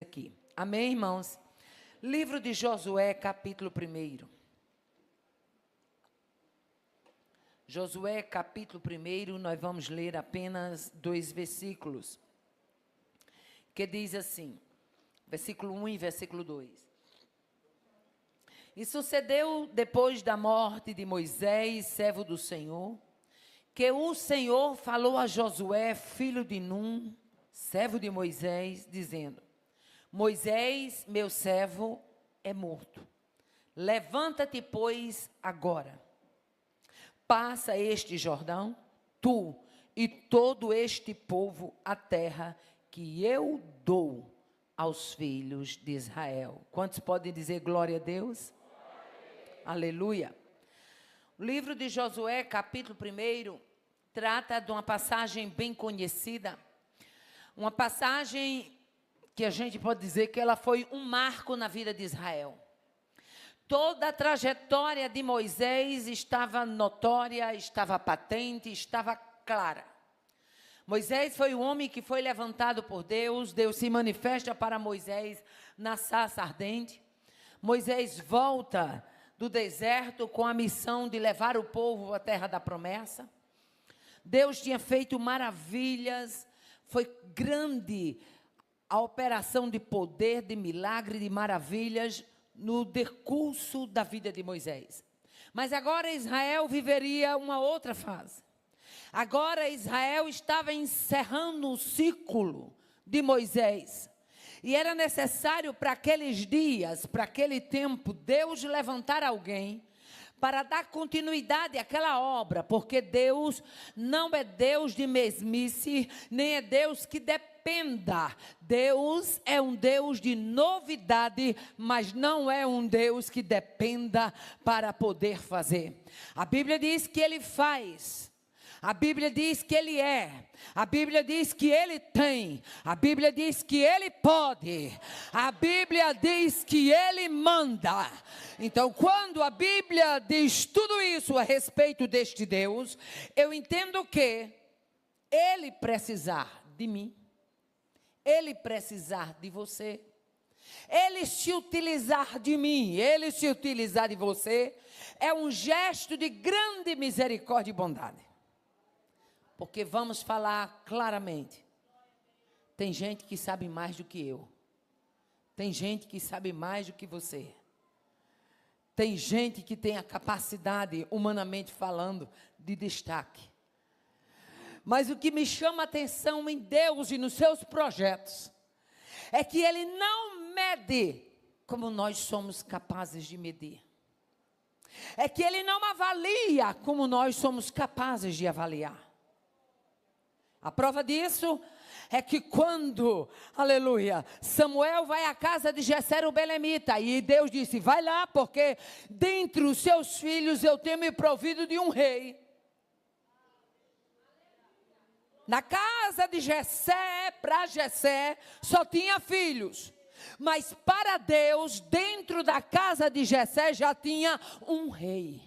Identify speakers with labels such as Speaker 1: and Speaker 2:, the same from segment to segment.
Speaker 1: aqui. Amém, irmãos? Livro de Josué, capítulo 1. Josué, capítulo 1, nós vamos ler apenas 2 versículos, que diz assim, versículo 1 e versículo 2. E sucedeu depois da morte de Moisés, servo do Senhor, que o Senhor falou a Josué, filho de Num, servo de Moisés, dizendo: Moisés, meu servo, é morto. Levanta-te, pois, agora. Passa este Jordão, tu e todo este povo, a terra que eu dou aos filhos de Israel. Quantos podem dizer glória a Deus? Aleluia. O livro de Josué, capítulo 1, trata de uma passagem bem conhecida. Uma passagem que a gente pode dizer que ela foi um marco na vida de Israel. Toda a trajetória de Moisés estava notória, estava patente, estava clara. Moisés foi o homem que foi levantado por Deus. Deus se manifesta para Moisés na sarça ardente. Moisés volta do deserto com a missão de levar o povo à terra da promessa. Deus tinha feito maravilhas, foi grande a operação de poder, de milagre, de maravilhas no decurso da vida de Moisés. Mas agora Israel viveria uma outra fase. Agora Israel estava encerrando o ciclo de Moisés. E era necessário para aqueles dias, para aquele tempo, Deus levantar alguém para dar continuidade àquela obra, porque Deus não é Deus de mesmice, nem é Deus que dependa. Deus é um Deus de novidade, mas não é um Deus que dependa para poder fazer. A Bíblia diz que Ele faz. A Bíblia diz que Ele é, a Bíblia diz que Ele tem, a Bíblia diz que Ele pode, a Bíblia diz que Ele manda. Então, quando a Bíblia diz tudo isso a respeito deste Deus, eu entendo que Ele precisar de mim, Ele precisar de você, Ele se utilizar de mim, Ele se utilizar de você, é um gesto de grande misericórdia e bondade. Porque vamos falar claramente, tem gente que sabe mais do que eu, tem gente que sabe mais do que você, tem gente que tem a capacidade, humanamente falando, de destaque. Mas o que me chama a atenção em Deus e nos seus projetos, é que Ele não mede como nós somos capazes de medir. É que Ele não avalia como nós somos capazes de avaliar. A prova disso é que quando, aleluia, Samuel vai à casa de Jessé o belemita, e Deus disse, vai lá, porque dentre os seus filhos eu tenho me provido de um rei. Na casa de Jessé, para Jessé, só tinha filhos. Mas para Deus, dentro da casa de Jessé, já tinha um rei.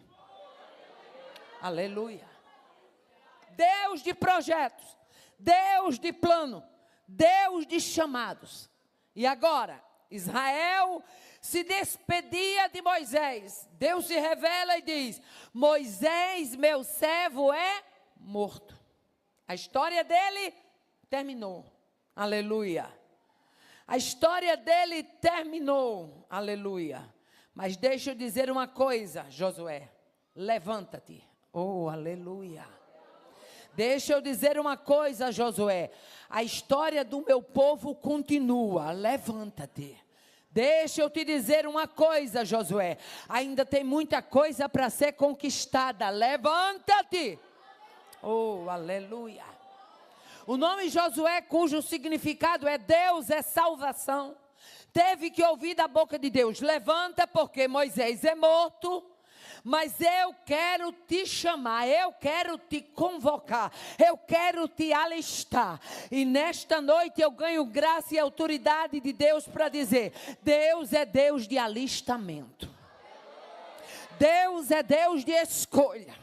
Speaker 1: Aleluia. Deus de projetos. Deus de plano, Deus de chamados. E agora, Israel se despedia de Moisés. Deus se revela e diz, Moisés, meu servo, é morto. A história dele terminou. Aleluia. A história dele terminou. Aleluia. Mas deixa eu dizer uma coisa, Josué. Levanta-te. Oh, aleluia. Deixa eu dizer uma coisa, Josué. A história do meu povo continua. Levanta-te. Deixa eu te dizer uma coisa, Josué. Ainda tem muita coisa para ser conquistada. Levanta-te. Oh, aleluia. O nome Josué, cujo significado é Deus é salvação, teve que ouvir da boca de Deus. Levanta, porque Moisés é morto. Mas eu quero te chamar, eu quero te convocar, eu quero te alistar. E nesta noite eu ganho graça e autoridade de Deus para dizer, Deus é Deus de alistamento. Deus é Deus de escolha.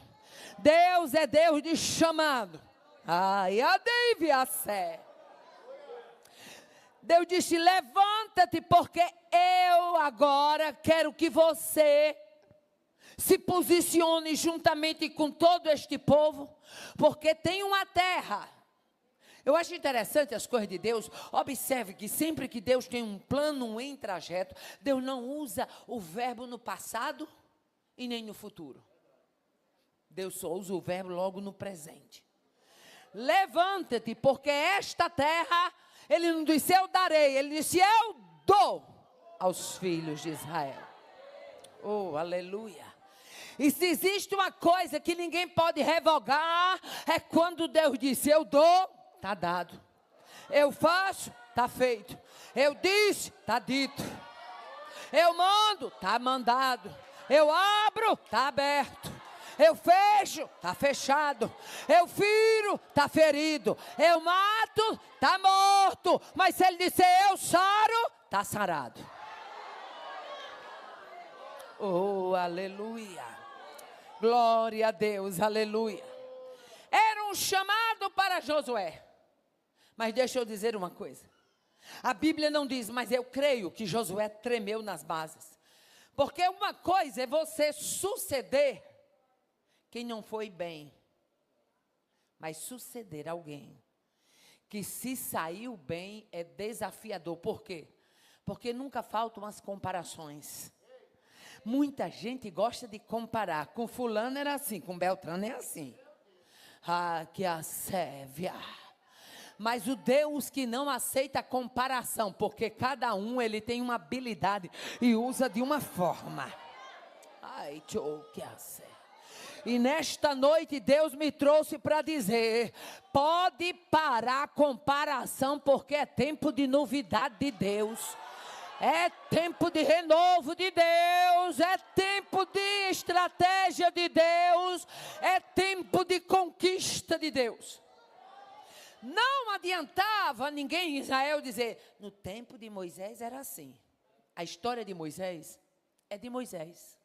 Speaker 1: Deus é Deus de chamado. Ai, a Deus. Deus disse: levanta-te, porque eu agora quero que você se posicione juntamente com todo este povo, porque tem uma terra. Eu acho interessante as coisas de Deus. Observe que sempre que Deus tem um plano em trajeto, Deus não usa o verbo no passado e nem no futuro. Deus só usa o verbo logo no presente. Levanta-te, porque esta terra, ele não disse eu darei, ele disse eu dou aos filhos de Israel. Oh, aleluia. E se existe uma coisa que ninguém pode revogar, é quando Deus disse eu dou, está dado. Eu faço, está feito. Eu disse, está dito. Eu mando, está mandado. Eu abro, está aberto. Eu fecho, está fechado. Eu firo, está ferido. Eu mato, está morto. Mas se ele disser eu saro, está sarado. Oh, aleluia. Glória a Deus, aleluia. Era um chamado para Josué. Mas deixa eu dizer uma coisa. A Bíblia não diz, mas eu creio que Josué tremeu nas bases. Porque uma coisa é você suceder quem não foi bem. Mas suceder alguém que se saiu bem é desafiador. Por quê? Porque nunca faltam as comparações. Muita gente gosta de comparar. Com fulano era assim, com Beltrano é assim. Ah, que assévia. Mas o Deus que não aceita comparação, porque cada um ele tem uma habilidade e usa de uma forma. Ai, que assévia. E nesta noite Deus me trouxe para dizer, pode parar a comparação, porque é tempo de novidade de Deus. É tempo de renovo de Deus, é tempo de estratégia de Deus, é tempo de conquista de Deus. Não adiantava ninguém em Israel dizer, no tempo de Moisés era assim. A história de Moisés é de Moisés.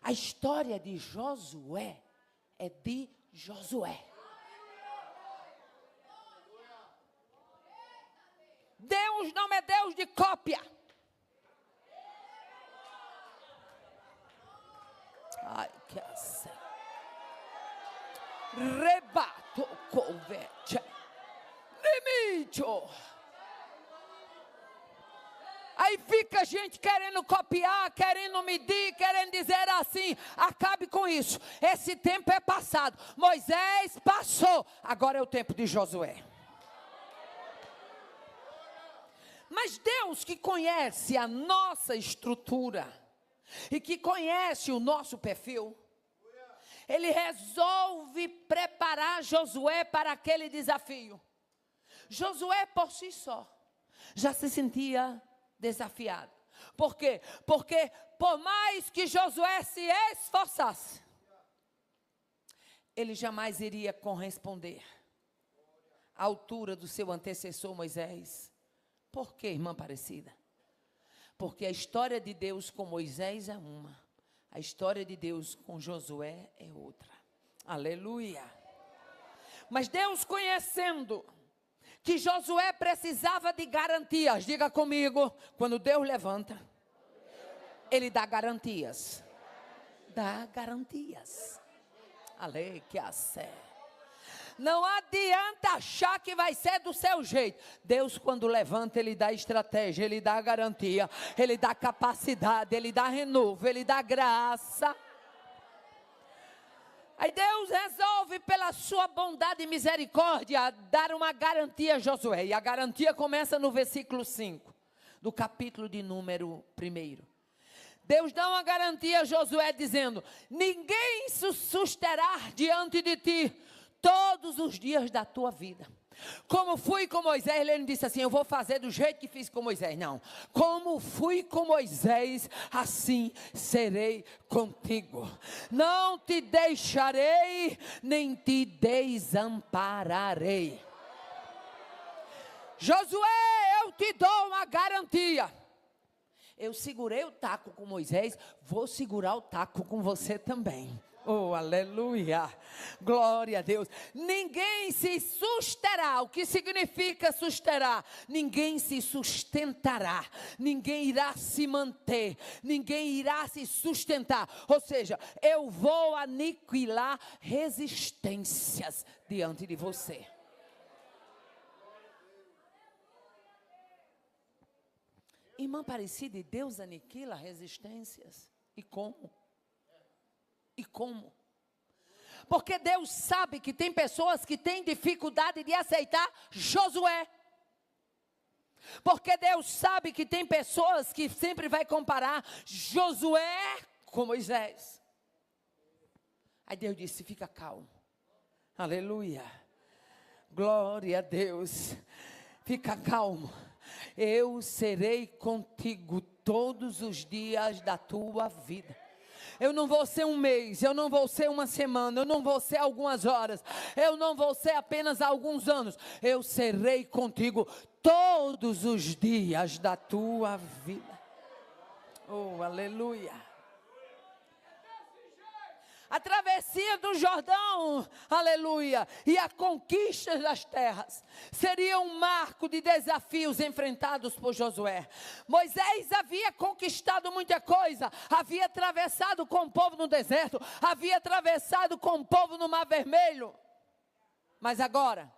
Speaker 1: A história de Josué é de Josué. Deus não é Deus de cópia. Ai, que assim. Rebato converte. Limite. Aí fica gente querendo copiar, querendo medir, querendo dizer assim. Acabe com isso. Esse tempo é passado. Moisés passou. Agora é o tempo de Josué. Mas Deus que conhece a nossa estrutura e que conhece o nosso perfil, Ele resolve preparar Josué para aquele desafio. Josué por si só já se sentia desafiado. Por quê? Porque por mais que Josué se esforçasse, ele jamais iria corresponder à altura do seu antecessor Moisés. Por quê, irmã Aparecida? Porque a história de Deus com Moisés é uma, a história de Deus com Josué é outra. Aleluia. Mas Deus, conhecendo que Josué precisava de garantias, diga comigo, quando Deus levanta, Ele dá garantias. Dá garantias. Ale que a sé. Não adianta achar que vai ser do seu jeito. Deus, quando levanta, Ele dá estratégia, Ele dá garantia, Ele dá capacidade, Ele dá renovo, Ele dá graça. Aí Deus resolve, pela sua bondade e misericórdia, dar uma garantia a Josué. E a garantia começa no versículo 5, do capítulo de número 1. Deus dá uma garantia a Josué dizendo, ninguém se susterá diante de ti todos os dias da tua vida. Como fui com Moisés, ele não disse assim, eu vou fazer do jeito que fiz com Moisés. Não, como fui com Moisés, assim serei contigo. Não te deixarei, nem te desampararei. Josué, eu te dou uma garantia. Eu segurei o taco com Moisés, vou segurar o taco com você também. Oh, aleluia, glória a Deus. Ninguém se susterá. O que significa susterá? Ninguém se sustentará, ninguém irá se manter, ninguém irá se sustentar. Ou seja, eu vou aniquilar resistências diante de você. Irmã Aparecida, Deus aniquila resistências. E como? E como? Porque Deus sabe que tem pessoas que têm dificuldade de aceitar Josué. Porque Deus sabe que tem pessoas que sempre vai comparar Josué com Moisés. Aí Deus disse, fica calmo. Aleluia. Glória a Deus. Fica calmo. Eu serei contigo todos os dias da tua vida. Eu não vou ser um mês, eu não vou ser uma semana, eu não vou ser algumas horas, eu não vou ser apenas alguns anos. Eu serei contigo todos os dias da tua vida. Oh, aleluia. A travessia do Jordão, aleluia, e a conquista das terras, seria um marco de desafios enfrentados por Josué. Moisés havia conquistado muita coisa, havia atravessado com o povo no deserto, havia atravessado com o povo no Mar Vermelho, mas agora,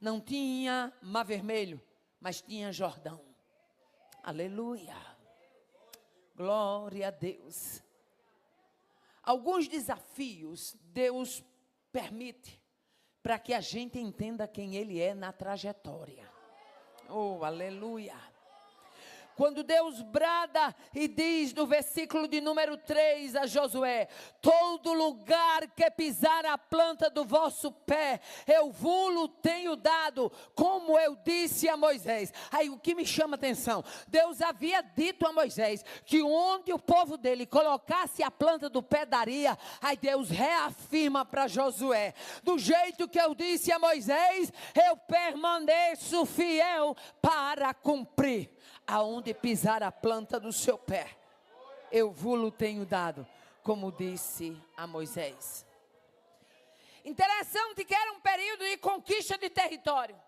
Speaker 1: não tinha Mar Vermelho, mas tinha Jordão. Aleluia, glória a Deus. Alguns desafios Deus permite para que a gente entenda quem Ele é na trajetória. Oh, aleluia. Quando Deus brada e diz no versículo de número 3 a Josué: todo lugar que pisar a planta do vosso pé, eu vos tenho dado, como eu disse a Moisés. Aí o que me chama a atenção, Deus havia dito a Moisés que onde o povo dele colocasse a planta do pé daria. Aí Deus reafirma para Josué: do jeito que eu disse a Moisés, eu permaneço fiel para cumprir. Aonde pisar a planta do seu pé, eu vos tenho dado, como disse a Moisés. Interessante que era um período de conquista de território.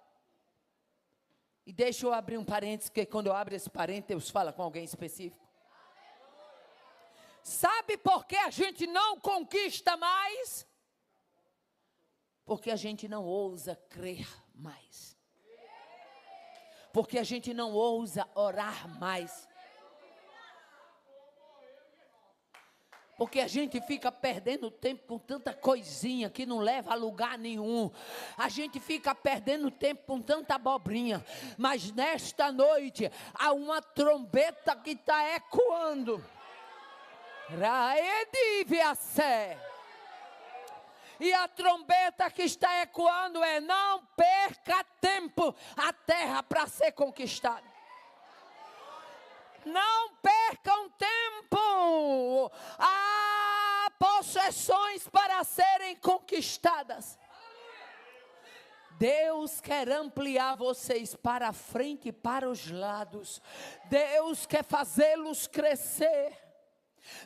Speaker 1: E deixa eu abrir um parênteses, porque quando eu abro esse parênteses, Deus fala com alguém específico. Sabe por que a gente não conquista mais? Porque a gente não ousa crer mais. Porque a gente não ousa orar mais. Porque a gente fica perdendo tempo com tanta coisinha que não leva a lugar nenhum. A gente fica perdendo tempo com tanta abobrinha. Mas nesta noite há uma trombeta que está ecoando. Raediviassé. E a trombeta que está ecoando é: não perca tempo, a terra para ser conquistada. Não percam tempo, há possessões para serem conquistadas. Deus quer ampliar vocês para a frente e para os lados. Deus quer fazê-los crescer.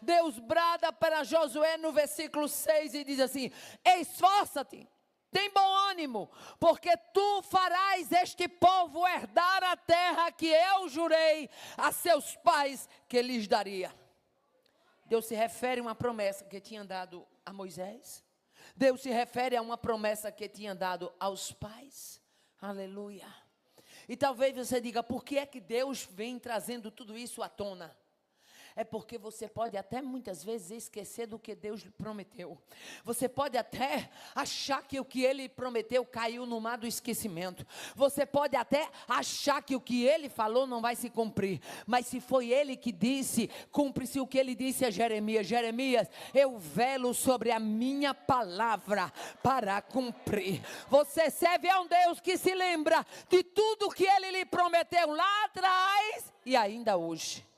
Speaker 1: Deus brada para Josué no versículo 6 e diz assim: esforça-te, tem bom ânimo, porque tu farás este povo herdar a terra que eu jurei a seus pais que lhes daria. Deus se refere a uma promessa que tinha dado a Moisés. Deus se refere a uma promessa que tinha dado aos pais. Aleluia. E talvez você diga: por que é que Deus vem trazendo tudo isso à tona? É porque você pode até muitas vezes esquecer do que Deus lhe prometeu. Você pode até achar que o que Ele prometeu caiu no mar do esquecimento. Você pode até achar que o que Ele falou não vai se cumprir. Mas se foi Ele que disse, cumpre-se o que Ele disse a Jeremias: Jeremias, eu velo sobre a minha palavra para cumprir. Você serve a um Deus que se lembra de tudo que Ele lhe prometeu lá atrás e ainda hoje.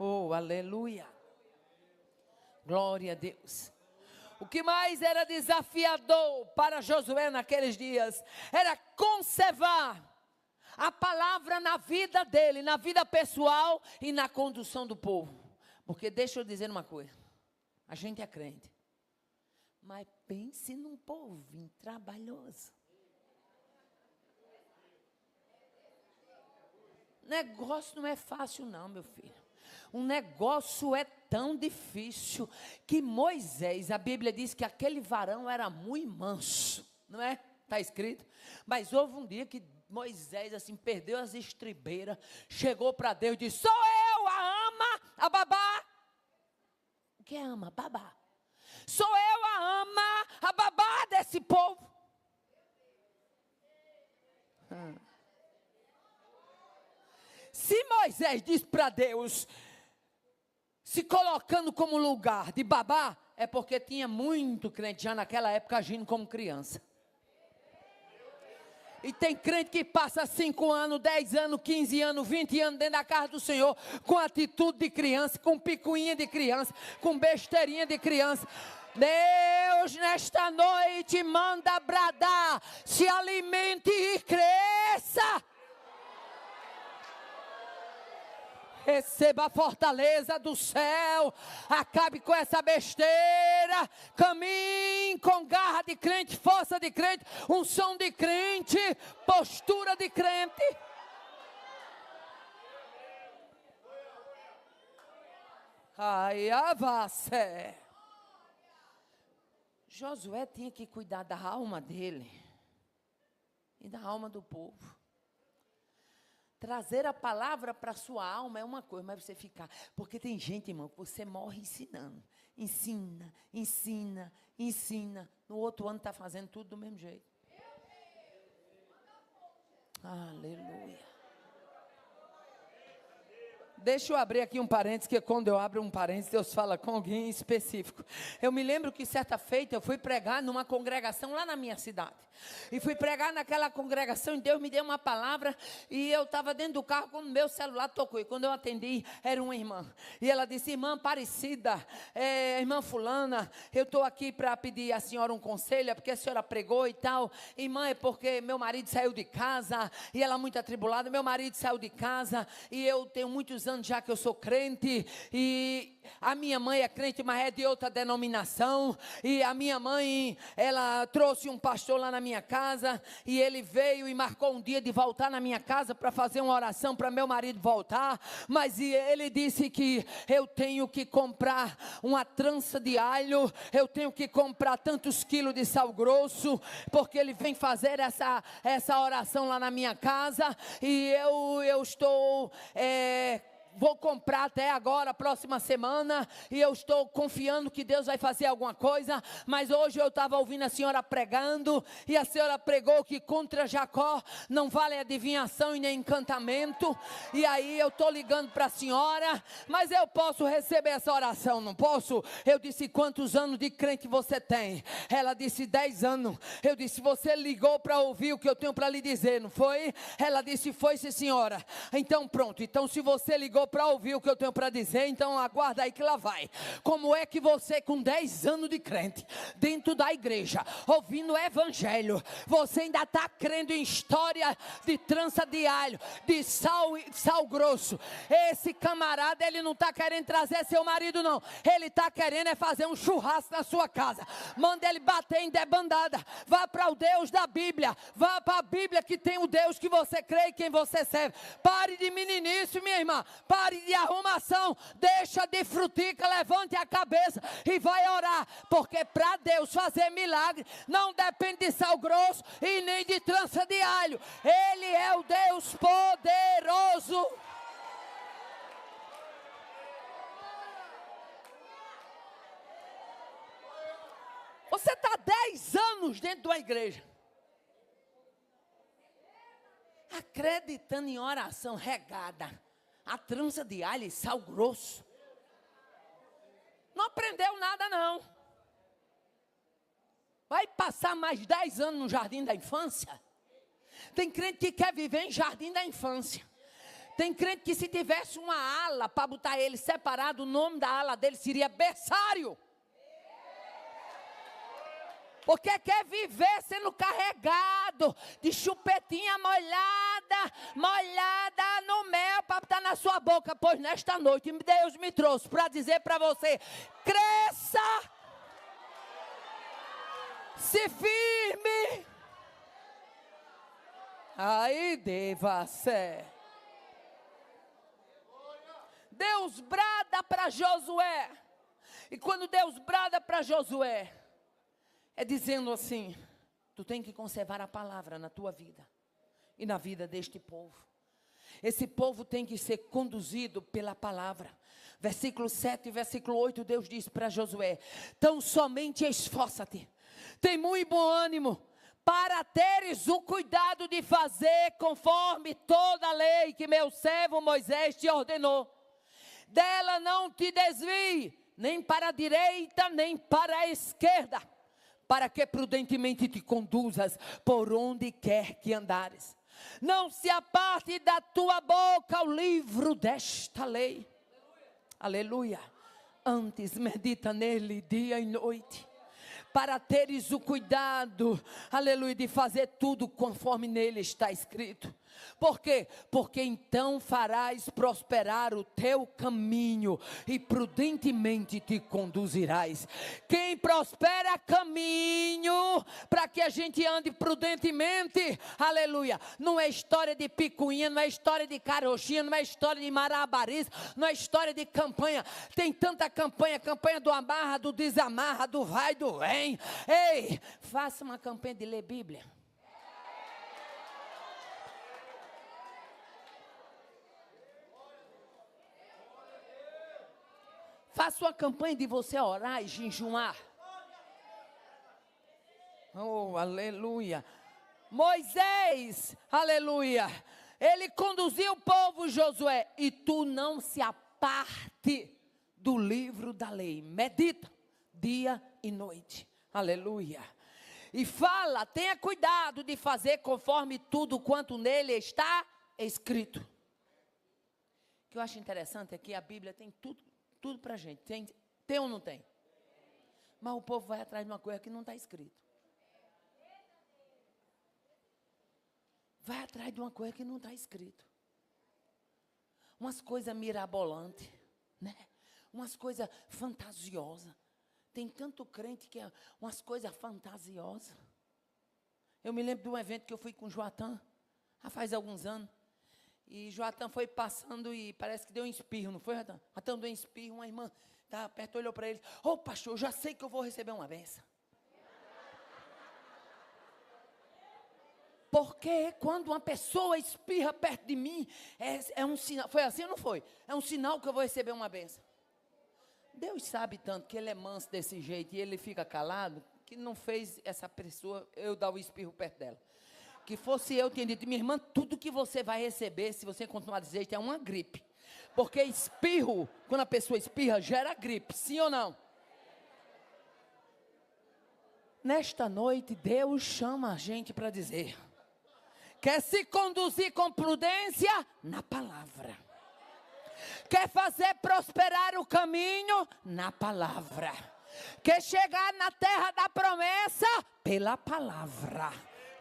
Speaker 1: Oh, aleluia. Glória a Deus. O que mais era desafiador para Josué naqueles dias era conservar a palavra na vida dele, na vida pessoal e na condução do povo. Porque deixa eu dizer uma coisa. A gente é crente. Mas pense num povinho trabalhoso. Negócio não é fácil não, meu filho. Um negócio é tão difícil que Moisés, a Bíblia diz que aquele varão era muito manso, não é? Está escrito. Mas houve um dia que Moisés assim perdeu as estribeiras, chegou para Deus e disse: sou eu a ama, a babá. O que é ama? Babá. Sou eu a ama, a babá desse povo. Se Moisés diz para Deus, se colocando como lugar de babá, é porque tinha muito crente já naquela época agindo como criança. E tem crente que passa 5 anos, 10 anos, 15 anos, 20 anos dentro da casa do Senhor, com atitude de criança, com picuinha de criança, com besteirinha de criança. Deus nesta noite manda bradar, se alimente e cresça. Receba a fortaleza do céu, acabe com essa besteira, caminhe com garra de crente, força de crente, unção de crente, postura de crente. Ai, avasse. Josué tinha que cuidar da alma dele e da alma do povo. Trazer a palavra para a sua alma é uma coisa, mas você ficar... Porque tem gente, irmão, que você morre ensinando. Ensina, ensina, ensina. No outro ano está fazendo tudo do mesmo jeito. Aleluia. Deixa eu abrir aqui um parênteses, que quando eu abro um parênteses, Deus fala com alguém específico. Eu me lembro que certa feita eu fui pregar numa congregação lá na minha cidade. E fui pregar naquela congregação e Deus me deu uma palavra e eu estava dentro do carro quando meu celular tocou. E quando eu atendi, era uma irmã. E ela disse: irmã Aparecida, irmã fulana, eu estou aqui para pedir à senhora um conselho, é porque a senhora pregou e tal. Irmã, é porque meu marido saiu de casa e ela muito atribulada. Meu marido saiu de casa e eu tenho muitos anos já que eu sou crente e a minha mãe é crente, mas é de outra denominação. E a minha mãe, ela trouxe um pastor lá na minha casa e ele veio e marcou um dia de voltar na minha casa para fazer uma oração para meu marido voltar, mas ele disse que eu tenho que comprar uma trança de alho, eu tenho que comprar tantos quilos de sal grosso, porque ele vem fazer essa oração lá na minha casa e eu estou... vou comprar até agora, próxima semana, e eu estou confiando que Deus vai fazer alguma coisa, mas hoje eu estava ouvindo a senhora pregando, e a senhora pregou que contra Jacó não vale adivinhação e nem encantamento, e aí eu estou ligando para a senhora, mas eu posso receber essa oração, não posso? Eu disse: quantos anos de crente você tem? Ela disse: 10 anos. Eu disse: você ligou para ouvir o que eu tenho para lhe dizer, não foi? Ela disse: foi, sim, senhora. Então pronto, então se você ligou para ouvir o que eu tenho para dizer, então aguarda aí que lá vai. Como é que você com 10 anos de crente, dentro da igreja, ouvindo o evangelho, você ainda está crendo em história de trança de alho, de sal grosso? Esse camarada, ele não está querendo trazer seu marido não, ele está querendo é fazer um churrasco na sua casa. Manda ele bater em debandada. Vá para o Deus da Bíblia, vá para a Bíblia que tem o Deus que você crê e quem você serve. Pare de meninice, minha irmã, pare de arrumação, deixa de frutica, levante a cabeça e vai orar, porque para Deus fazer milagre, não depende de sal grosso e nem de trança de alho. Ele é o Deus poderoso. Você está 10 anos dentro de uma igreja, acreditando em oração regada a trança de alho e sal grosso. Não aprendeu nada não. Vai passar mais 10 anos no jardim da infância. Tem crente que quer viver em jardim da infância. Tem crente que se tivesse uma ala para botar ele separado, o nome da ala dele seria berçário. Porque quer viver sendo carregado de chupetinha molhada no mel, para estar na sua boca, pois nesta noite Deus me trouxe para dizer para você: cresça, se firme. Aí deva ser. Deus brada para Josué. E quando Deus brada para Josué, é dizendo assim: tu tem que conservar a palavra na tua vida e na vida deste povo. Esse povo tem que ser conduzido pela palavra. Versículo 7 e versículo 8, Deus diz para Josué: tão somente esforça-te, tem muito bom ânimo, para teres o cuidado de fazer conforme toda a lei que meu servo Moisés te ordenou. Dela não te desvie, nem para a direita, nem para a esquerda, para que prudentemente te conduzas por onde quer que andares. Não se aparte da tua boca o livro desta lei. Aleluia. Antes medita nele dia e noite, para teres o cuidado, aleluia, de fazer tudo conforme nele está escrito. Por quê? Porque então farás prosperar o teu caminho e prudentemente te conduzirás. Quem prospera caminho para que a gente ande prudentemente, aleluia, não é história de picuinha, não é história de carochinha, não é história de marabariz, não é história de campanha. Tem tanta campanha, campanha do amarra, do desamarra, do vai, do vem. Ei, faça uma campanha de ler Bíblia. Faça uma campanha de você orar e jejuar. Oh, aleluia. Moisés, aleluia, ele conduziu o povo, Josué, e tu não se aparte do livro da lei. Medita dia e noite. Aleluia. E fala, tenha cuidado de fazer conforme tudo quanto nele está escrito. O que eu acho interessante é que a Bíblia tem tudo para a gente. Tem ou não tem? Mas o povo vai atrás de uma coisa que não está escrito. Vai atrás de uma coisa que não está escrito. Umas coisas mirabolantes, né? Umas coisas fantasiosas. Tem tanto crente que é umas coisas fantasiosas. Eu me lembro de um evento que eu fui com o Joatan, há faz alguns anos. E Joatan foi passando e parece que deu um espirro, não foi, Joatan? Joatan deu um espirro, uma irmã estava perto, olhou para ele: ô pastor, eu já sei que eu vou receber uma benção. Porque quando uma pessoa espirra perto de mim, é um sinal. Foi assim ou não foi? É um sinal que eu vou receber uma benção. Deus sabe tanto que ele é manso desse jeito e ele fica calado, que não fez essa pessoa eu dar o espirro perto dela. Que fosse eu, tinha dito: minha irmã, tudo que você vai receber, se você continuar desse jeito, é uma gripe. Porque espirro, quando a pessoa espirra, gera gripe, sim ou não? Nesta noite, Deus chama a gente para dizer: quer se conduzir com prudência na palavra. Quer fazer prosperar o caminho na palavra. Quer chegar na terra da promessa pela palavra.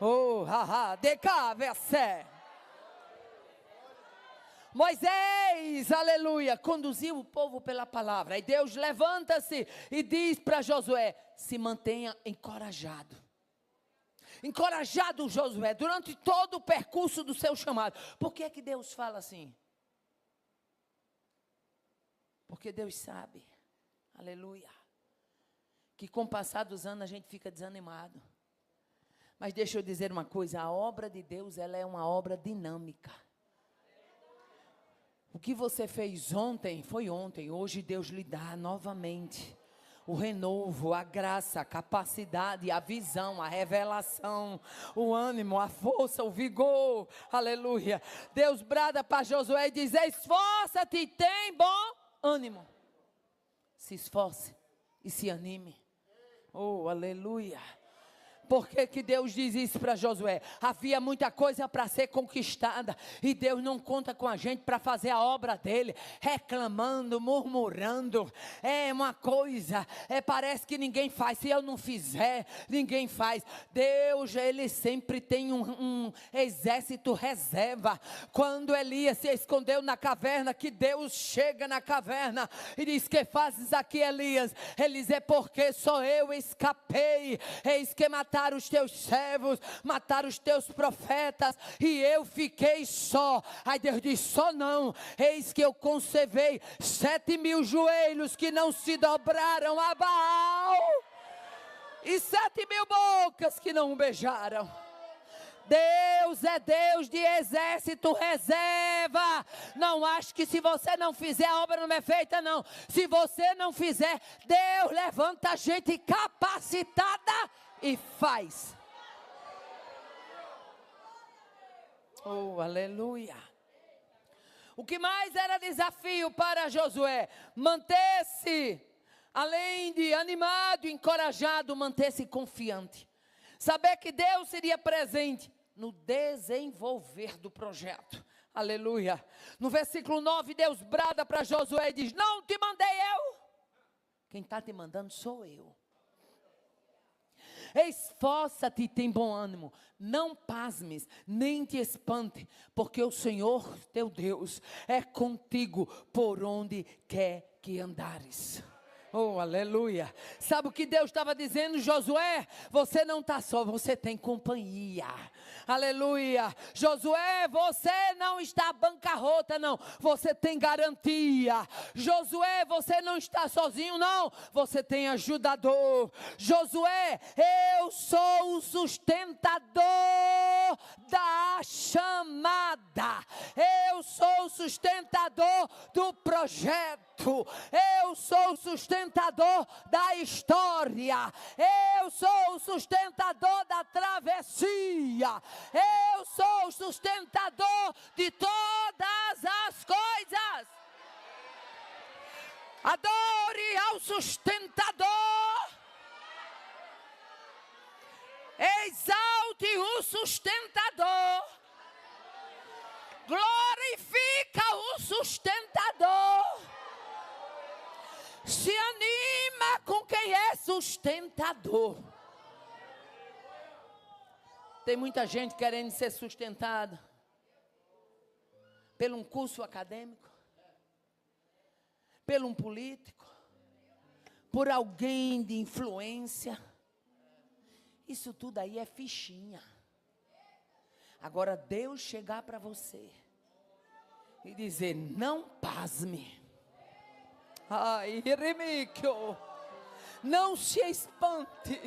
Speaker 1: Oh, haha, de cá, versé. Moisés, aleluia, conduziu o povo pela palavra. E Deus levanta-se e diz para Josué: se mantenha encorajado. Encorajado, Josué, durante todo o percurso do seu chamado. Por que é que Deus fala assim? Porque Deus sabe, aleluia, que com o passar dos anos a gente fica desanimado. Mas deixa eu dizer uma coisa: a obra de Deus, ela é uma obra dinâmica. O que você fez ontem, foi ontem. Hoje Deus lhe dá novamente o renovo, a graça, a capacidade, a visão, a revelação, o ânimo, a força, o vigor. Aleluia. Deus brada para Josué e diz: esforça-te e tem bom ânimo. Se esforce e se anime. Oh, aleluia. Por que que Deus diz isso para Josué? Havia muita coisa para ser conquistada, e Deus não conta com a gente para fazer a obra dele, reclamando, murmurando. É uma coisa, parece que ninguém faz. Se eu não fizer, ninguém faz. Deus, ele sempre tem um exército reserva. Quando Elias se escondeu na caverna, que Deus chega na caverna e diz: que fazes aqui, Elias? Ele diz: é porque só eu escapei. Eis que mataram os teus servos, mataram os teus profetas, e eu fiquei só. Aí Deus diz: só não, eis que eu conservei 7.000 joelhos que não se dobraram a Baal, e 7.000 bocas que não o beijaram. Deus é Deus de exército reserva. Não acho que se você não fizer, a obra não é feita, não. Se você não fizer, Deus levanta gente capacitada e faz. Oh, aleluia. O que mais era desafio para Josué? Manter-se, além de animado, encorajado, manter-se confiante. Saber que Deus seria presente no desenvolver do projeto. Aleluia. No versículo 9, Deus brada para Josué e diz: não te mandei eu. Quem está te mandando sou eu. Esforça-te e tem bom ânimo, não pasmes, nem te espante, porque o Senhor teu Deus é contigo por onde quer que andares. Oh, aleluia. Sabe o que Deus estava dizendo, Josué? Você não está só, você tem companhia. Aleluia. Josué, você não está bancarrota, não. Você tem garantia. Josué, você não está sozinho, não. Você tem ajudador. Josué, eu sou o sustentador da chamada. Eu sou o sustentador do projeto. Eu sou o sustentador da história. Eu sou o sustentador da travessia. Eu sou o sustentador de todas as coisas. Adore ao sustentador. Exalte o sustentador. Glorifica o sustentador. Se anima com quem é sustentador. Tem muita gente querendo ser sustentada por um curso acadêmico, por um político, por alguém de influência. Isso tudo aí é fichinha. Agora Deus chegar para você e dizer: não pasme. Ai, Remíquio, não se espante,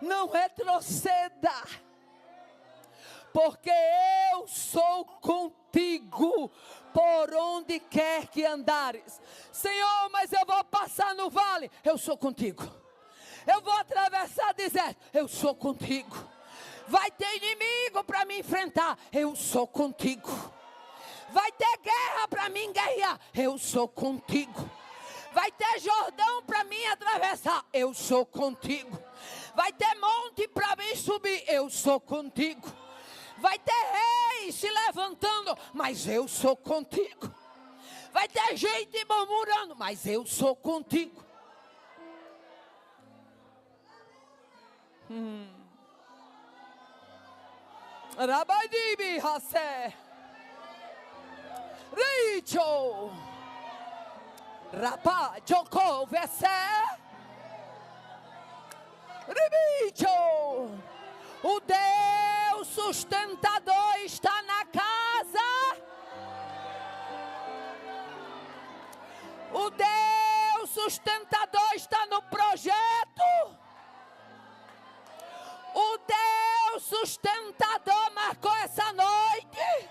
Speaker 1: não retroceda, porque eu sou contigo por onde quer que andares. Senhor, mas eu vou passar no vale, eu sou contigo. Eu vou atravessar o deserto, eu sou contigo. Vai ter inimigo para me enfrentar, eu sou contigo. Vai ter guerra para mim guerrear, eu sou contigo. Vai ter Jordão para mim atravessar, eu sou contigo. Vai ter monte para mim subir, eu sou contigo. Vai ter reis se levantando, mas eu sou contigo. Vai ter gente murmurando, mas eu sou contigo. Rabadibi Hassé Richo Rapá Joko Vessé Ribicho. O Deus sustentador está na casa. O Deus sustentador está no projeto. O Deus sustentador marcou essa noite.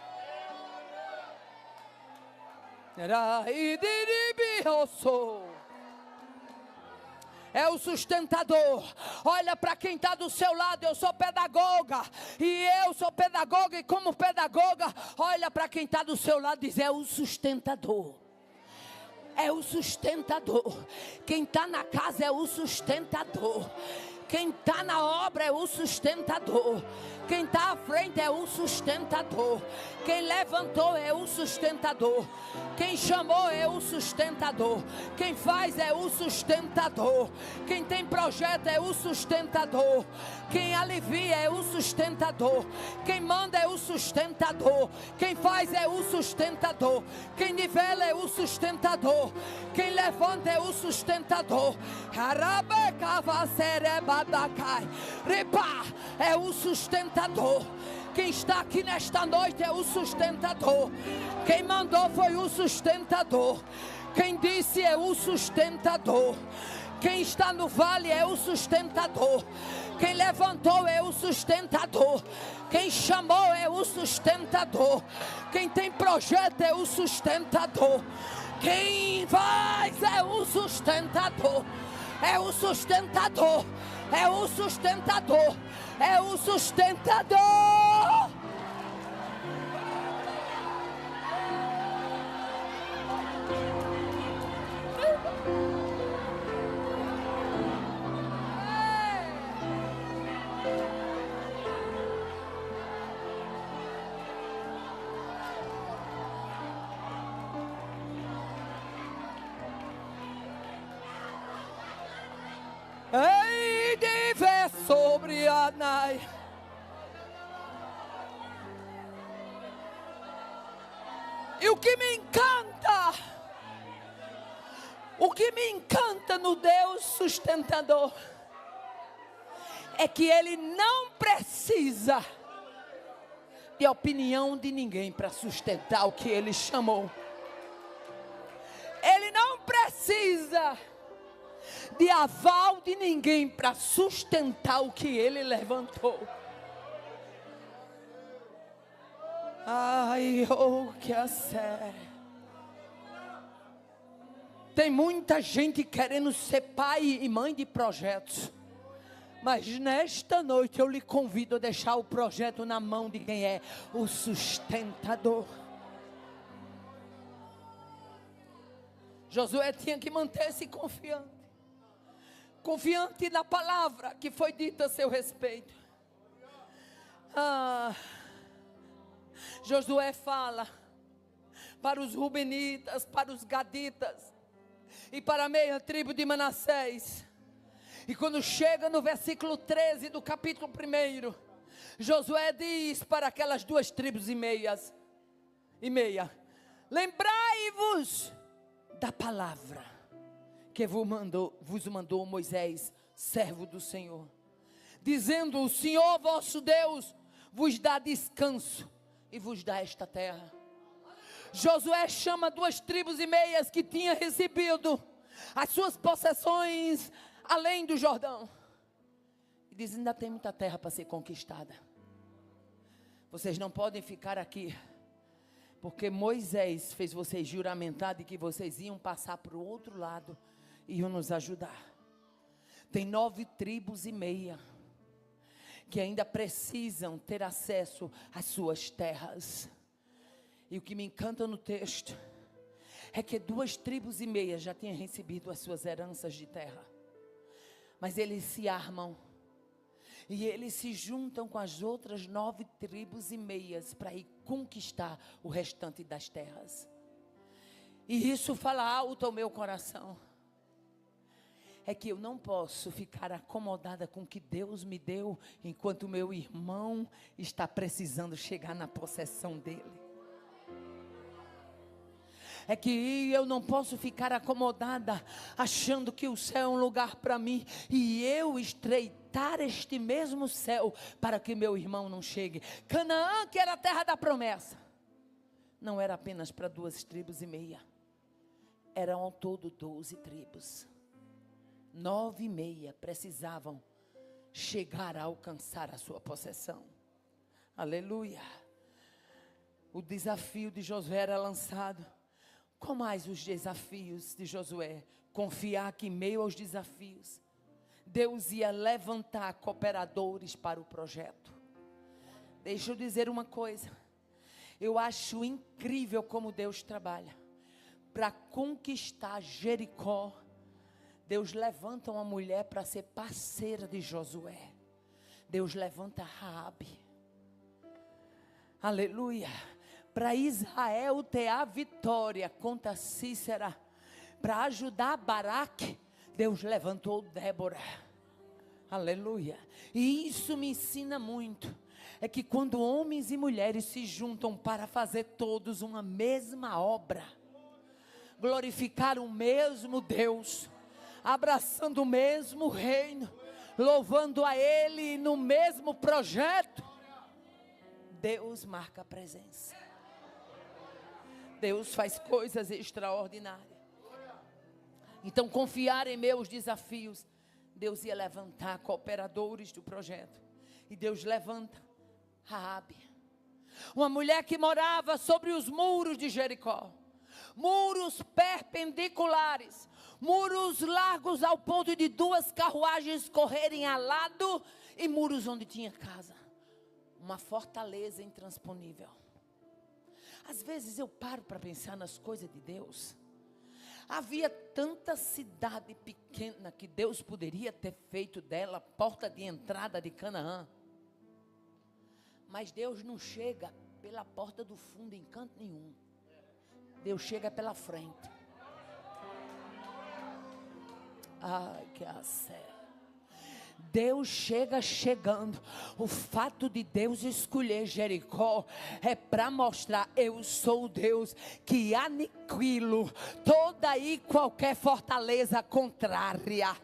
Speaker 1: É o sustentador. Olha para quem está do seu lado. Eu sou pedagoga. E eu sou pedagoga. E como pedagoga, olha para quem está do seu lado e diz: é o sustentador. É o sustentador. Quem está na casa é o sustentador. Quem está na obra é o sustentador. Quem está à frente é o sustentador. Quem levantou é o sustentador. Quem chamou é o sustentador. Quem faz é o sustentador. Quem tem projeto é o sustentador. Quem alivia é o sustentador. Quem manda é o sustentador. Quem faz é o sustentador. Quem nivela é o sustentador. Quem levanta é o sustentador. É o sustentador. Quem está aqui nesta noite é o sustentador. Quem mandou foi o sustentador. Quem disse é o sustentador. Quem está no vale é o sustentador. Quem levantou é o sustentador. Quem chamou é o sustentador. Quem tem projeto é o sustentador. Quem faz é o sustentador. É o sustentador. É o sustentador. É o sustentador. Ei, de ver sobre a nai. E o que me encanta no Deus sustentador, é que Ele não precisa de opinião de ninguém para sustentar o que Ele chamou. Ele não precisa de aval de ninguém para sustentar o que Ele levantou. Ai, oh, que a sério. Tem muita gente querendo ser pai e mãe de projetos. Mas nesta noite eu lhe convido a deixar o projeto na mão de quem é o sustentador. Josué tinha que manter-se confiante. Confiante na palavra que foi dita a seu respeito. Josué fala para os Rubenitas, para os Gaditas e para a meia tribo de Manassés. E quando chega no versículo 13 do capítulo 1, Josué diz para aquelas 2 tribos e meia: lembrai-vos da palavra que vos mandou Moisés, servo do Senhor, dizendo: o Senhor vosso Deus vos dá descanso e vos dá esta terra. Josué chama 2 tribos e meias que tinha recebido as suas possessões além do Jordão, e diz: ainda tem muita terra para ser conquistada. Vocês não podem ficar aqui, porque Moisés fez vocês juramentar de que vocês iam passar para o outro lado e iam nos ajudar. Tem 9 tribos e meia que ainda precisam ter acesso às suas terras. E o que me encanta no texto é que 2 tribos e meia já tinham recebido as suas heranças de terra, mas eles se armam e eles se juntam com as outras 9 tribos e meias para ir conquistar o restante das terras. E isso fala alto ao meu coração. É que eu não posso ficar acomodada com o que Deus me deu, enquanto meu irmão está precisando chegar na possessão dele. É que eu não posso ficar acomodada, achando que o céu é um lugar para mim, e eu estreitar este mesmo céu, para que meu irmão não chegue. Canaã, que era a terra da promessa, não era apenas para 2 tribos e meia, eram ao todo 12 tribos. 9 e meia precisavam chegar a alcançar a sua possessão. Aleluia. O desafio de Josué era lançado. Qual mais os desafios de Josué? Confiar que em meio aos desafios, Deus ia levantar cooperadores para o projeto. Deixa eu dizer uma coisa. Eu acho incrível como Deus trabalha. Para conquistar Jericó, Deus levanta uma mulher para ser parceira de Josué. Deus levanta Raabe. Aleluia. Para Israel ter a vitória contra Sísera, para ajudar Baraque, Deus levantou Débora. Aleluia. E isso me ensina muito. É que quando homens e mulheres se juntam para fazer todos uma mesma obra, glorificar o mesmo Deus, abraçando o mesmo reino, louvando a Ele no mesmo projeto, Deus marca a presença. Deus faz coisas extraordinárias. Então, confiar em meus desafios, Deus ia levantar cooperadores do projeto. E Deus levanta Raabe, uma mulher que morava sobre os muros de Jericó. Muros perpendiculares, muros largos ao ponto de 2 carruagens correrem ao lado, e muros onde tinha casa. Uma fortaleza intransponível. Às vezes eu paro para pensar nas coisas de Deus. Havia tanta cidade pequena que Deus poderia ter feito dela porta de entrada de Canaã. Mas Deus não chega pela porta do fundo em canto nenhum. Deus chega pela frente. Ai, que sério. Deus chega chegando. O fato de Deus escolher Jericó é para mostrar: eu sou o Deus que aniquilo toda e qualquer fortaleza contrária.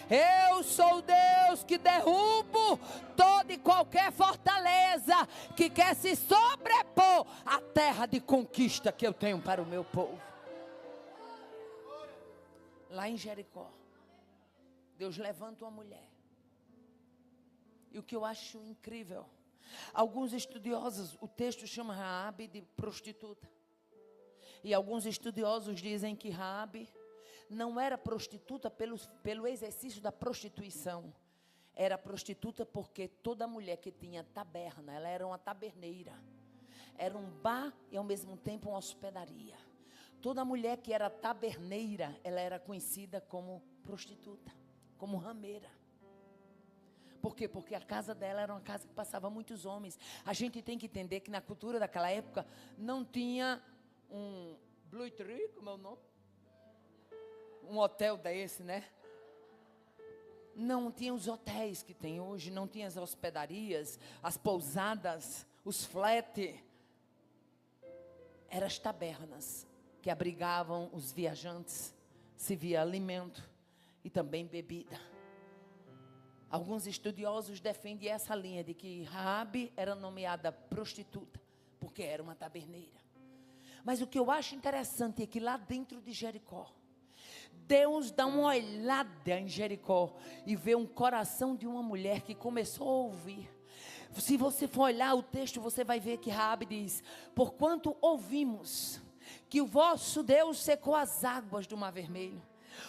Speaker 1: Eu sou o Deus que derrubo toda e qualquer fortaleza que quer se sobrepor à terra de conquista que eu tenho para o meu povo. Lá em Jericó, Deus levanta uma mulher. E o que eu acho incrível, alguns estudiosos, o texto chama Raabe de prostituta. E alguns estudiosos dizem que Raabe não era prostituta pelo exercício da prostituição. Era prostituta porque toda mulher que tinha taberna, ela era uma taberneira. Era um bar e ao mesmo tempo uma hospedaria. Toda mulher que era taberneira, ela era conhecida como prostituta, como rameira. Por quê? Porque a casa dela era uma casa que passava muitos homens. A gente tem que entender que na cultura daquela época não tinha um Blue Tree, como é o nome? Um hotel desse, né? Não tinha os hotéis que tem hoje, não tinha as hospedarias, as pousadas, os flat. Eram as tabernas que abrigavam os viajantes, servia alimento e também bebida. Alguns estudiosos defendem essa linha de que Raabe era nomeada prostituta, porque era uma taberneira. Mas o que eu acho interessante é que lá dentro de Jericó, Deus dá uma olhada em Jericó e vê um coração de uma mulher que começou a ouvir. Se você for olhar o texto, você vai ver que Raabe diz: porquanto ouvimos que o vosso Deus secou as águas do Mar Vermelho,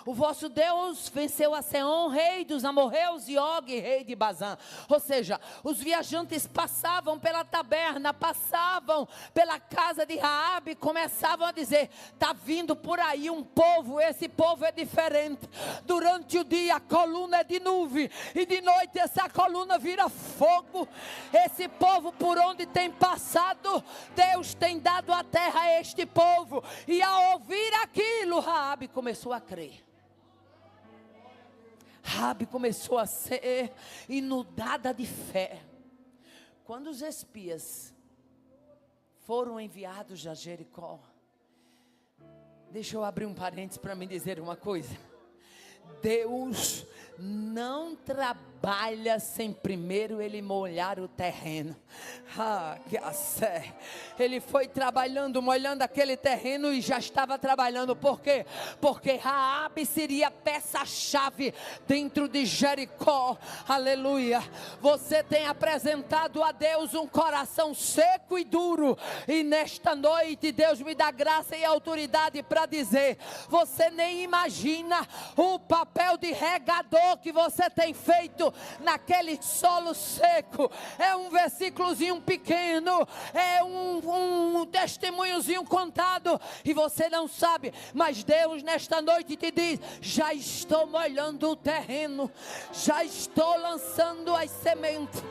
Speaker 1: o vosso Deus venceu a Seom, rei dos amorreus, e Og, rei de Bazã. Ou seja, os viajantes passavam pela taberna, passavam pela casa de Raabe, começavam a dizer: está vindo por aí um povo, esse povo é diferente. Durante o dia a coluna é de nuvem, e de noite essa coluna vira fogo. Esse povo, por onde tem passado, Deus tem dado a terra a este povo. E ao ouvir aquilo, Raabe começou a crer. Raabe começou a ser inundada de fé. Quando os espias foram enviados a Jericó, deixa eu abrir um parênteses para me dizer uma coisa. Deus não trabalha sem primeiro Ele molhar o terreno. Ele foi trabalhando, molhando aquele terreno e já estava trabalhando. Por quê? Porque Raabe seria peça-chave dentro de Jericó. Aleluia. Você tem apresentado a Deus um coração seco e duro, e nesta noite Deus me dá graça e autoridade para dizer: você nem imagina o papel de regador que você tem feito plantado naquele solo seco. É um versículozinho pequeno, é um testemunhozinho contado, e você não sabe, mas Deus nesta noite te diz: já estou molhando o terreno, já estou lançando as sementes.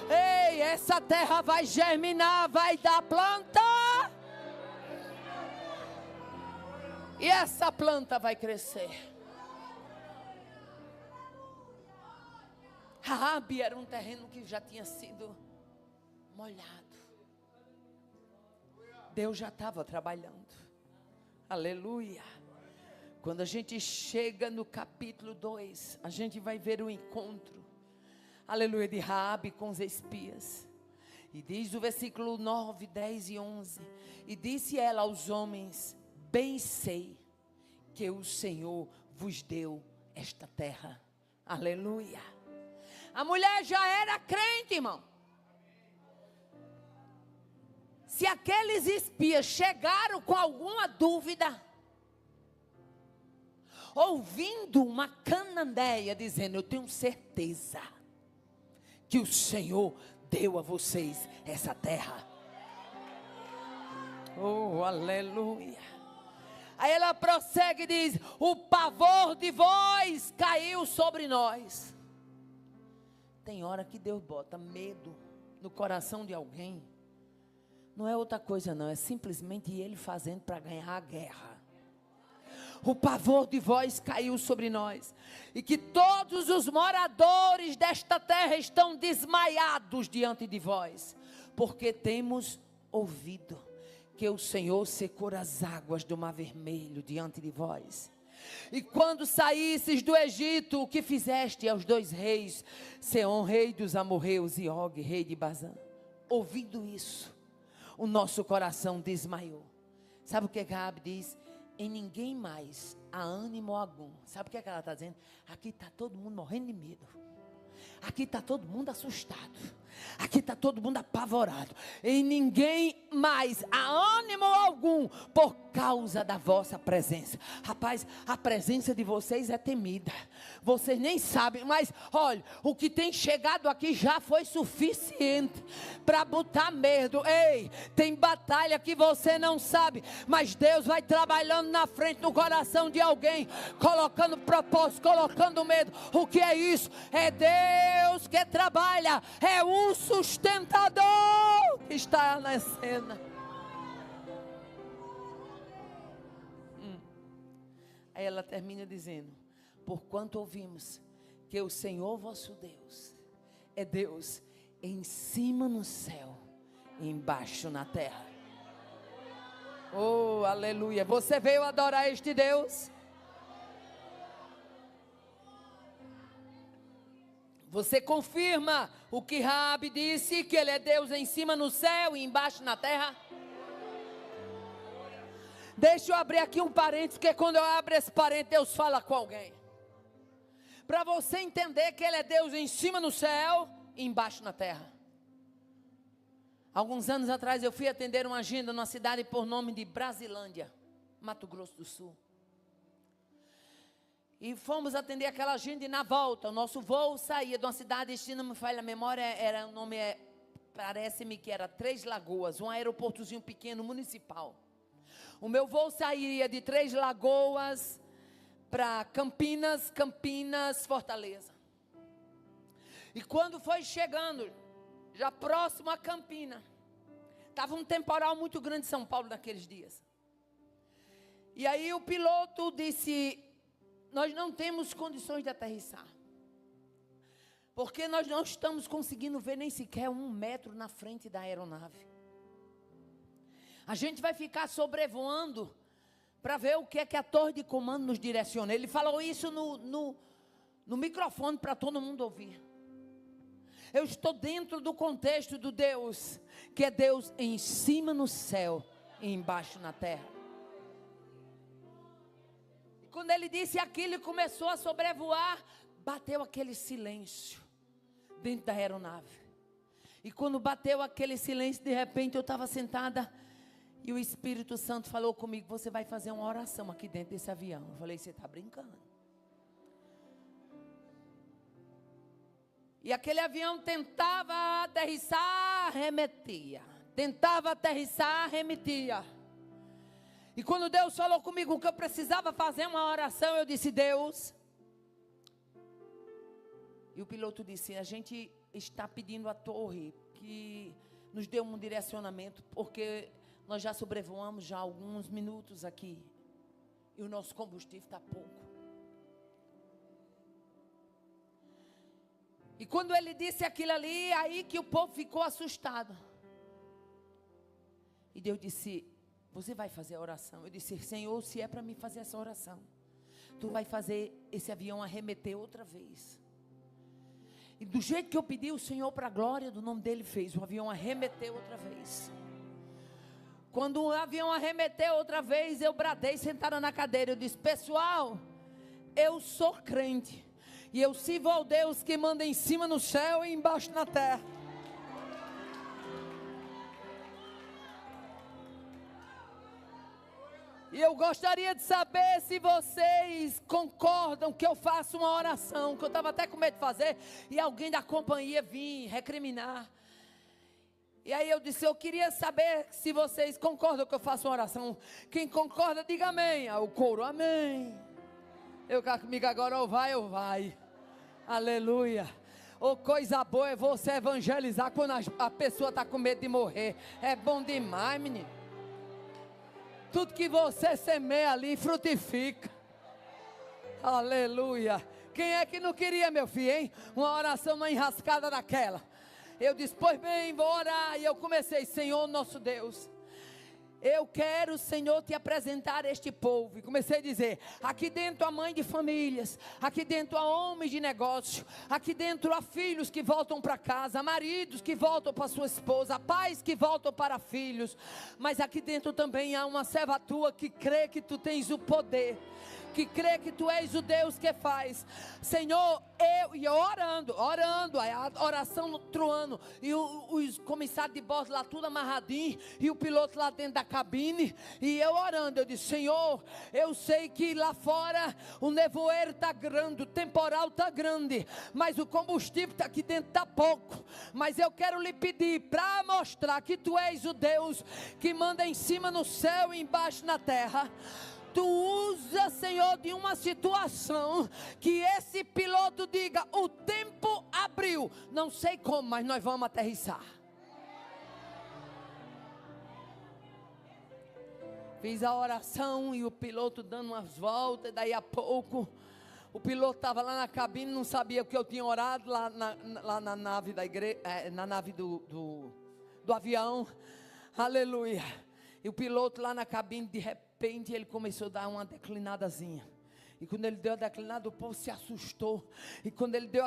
Speaker 1: Ei, essa terra vai germinar, vai dar planta, e essa planta vai crescer. Raabe era um terreno que já tinha sido molhado. Deus já estava trabalhando. Aleluia. Quando a gente chega no capítulo 2, a gente vai ver o encontro, aleluia, de Raabe com os espias. E diz o versículo 9, 10 e 11. E disse ela aos homens: bem sei que o Senhor vos deu esta terra. Aleluia. A mulher já era crente, irmão. Se aqueles espias chegaram com alguma dúvida, ouvindo uma cananeia dizendo: eu tenho certeza que o Senhor deu a vocês essa terra. Oh, aleluia. Aí ela prossegue e diz: o pavor de vós caiu sobre nós. Tem hora que Deus bota medo no coração de alguém. Não é outra coisa não, é simplesmente Ele fazendo para ganhar a guerra. O pavor de vós caiu sobre nós, e que todos os moradores desta terra estão desmaiados diante de vós, porque temos ouvido que o Senhor secou as águas do Mar Vermelho diante de vós. E quando saísses do Egito, o que fizeste aos 2 reis, Seom, rei dos amorreus, e Og, rei de Bazã? Ouvindo isso, o nosso coração desmaiou. Sabe o que Raabe diz? Em ninguém mais há ânimo algum. Sabe o que ela está dizendo? Aqui está todo mundo morrendo de medo. Aqui está todo mundo assustado. Aqui está todo mundo apavorado. Em ninguém mais há ânimo algum por causa da vossa presença. Rapaz, a presença de vocês é temida. Vocês nem sabem, mas olha, o que tem chegado aqui já foi suficiente para botar medo. Ei, tem batalha que você não sabe, mas Deus vai trabalhando na frente no coração de alguém, colocando propósito, colocando medo. O que é isso? É Deus que trabalha, é o sustentador que está na cena. Aí ela termina dizendo: porquanto ouvimos que o Senhor vosso Deus é Deus em cima no céu e embaixo na terra. Oh, aleluia. Você veio adorar este Deus? Você confirma o que Raabe disse, que ele é Deus em cima no céu e embaixo na terra? Deixa eu abrir aqui um parênteses, porque quando eu abro esse parênteses, Deus fala com alguém. Para você entender que ele é Deus em cima no céu e embaixo na terra. Alguns anos atrás eu fui atender uma agenda numa cidade por nome de Brasilândia, Mato Grosso do Sul. E fomos atender aquela agenda, e na volta, o nosso voo saía de uma cidade, se não me falha a memória, era o nome, parece-me que era Três Lagoas, um aeroportozinho pequeno, municipal. O meu voo sairia de Três Lagoas para Campinas, Fortaleza. E quando foi chegando, já próximo a Campinas, estava um temporal muito grande em São Paulo naqueles dias. E aí o piloto disse: nós não temos condições de aterrissar, porque nós não estamos conseguindo ver nem sequer 1 metro na frente da aeronave. A gente vai ficar sobrevoando para ver o que é que a torre de comando nos direciona. Ele falou isso no microfone para todo mundo ouvir. Eu estou dentro do contexto do Deus, que é Deus em cima no céu e embaixo na terra. E quando ele disse aquilo e começou a sobrevoar, bateu aquele silêncio dentro da aeronave. E quando bateu aquele silêncio, de repente eu estava sentada e o Espírito Santo falou comigo: você vai fazer uma oração aqui dentro desse avião. Eu falei: você está brincando? E aquele avião tentava aterrissar, arremetia. Tentava aterrissar, arremetia. E quando Deus falou comigo que eu precisava fazer uma oração, eu disse: Deus. E o piloto disse: a gente está pedindo à torre que nos dê um direcionamento, porque nós já sobrevoamos já alguns minutos aqui. E o nosso combustível está pouco. E quando ele disse aquilo ali, aí que o povo ficou assustado. E Deus disse: você vai fazer a oração. Eu disse: Senhor, se é para mim fazer essa oração, tu vai fazer esse avião arremeter outra vez. E do jeito que eu pedi, o Senhor, para a glória do nome dele, fez. O avião arremeteu outra vez. Quando o avião arremeteu outra vez, eu bradei sentada na cadeira. Eu disse: pessoal, eu sou crente. E eu sirvo ao Deus que manda em cima no céu e embaixo na terra. E eu gostaria de saber se vocês concordam que eu faça uma oração, que eu estava até com medo de fazer, e alguém da companhia vir recriminar. E aí eu disse: eu queria saber se vocês concordam que eu faça uma oração. Quem concorda, diga amém. O coro, amém. Eu comigo agora, ou vai. Aleluia. Coisa boa é você evangelizar quando a pessoa está com medo de morrer. É bom demais, menino. Tudo que você semeia ali, frutifica. Aleluia. Quem é que não queria, meu filho, hein? Uma oração, uma enrascada daquela. Eu disse: pois bem, vou orar. E eu comecei: Senhor nosso Deus, eu quero, Senhor, te apresentar este povo. E comecei a dizer: aqui dentro há mãe de famílias, aqui dentro há homens de negócio, aqui dentro há filhos que voltam para casa, maridos que voltam para sua esposa, pais que voltam para filhos. Mas aqui dentro também há uma serva tua que crê que tu tens o poder, que crê que tu és o Deus que faz. Senhor, eu orando, a oração troando, e os comissários de bordo lá tudo amarradinho, e o piloto lá dentro da cabine, e eu orando. Eu disse: Senhor, eu sei que lá fora o nevoeiro está grande, o temporal está grande, mas o combustível está aqui dentro, está pouco. Mas eu quero lhe pedir para mostrar que tu és o Deus que manda em cima no céu e embaixo na terra. Tu usa, Senhor, de uma situação que esse piloto diga: o tempo abriu. Não sei como, mas nós vamos aterrissar. Fiz a oração e o piloto dando umas voltas. Daí a pouco o piloto estava lá na cabine, não sabia o que eu tinha orado lá na nave da igreja, na nave do avião. Aleluia. E o piloto lá na cabine, de repente, ele começou a dar uma declinadazinha. E quando ele deu a declinada, o povo se assustou. E quando ele deu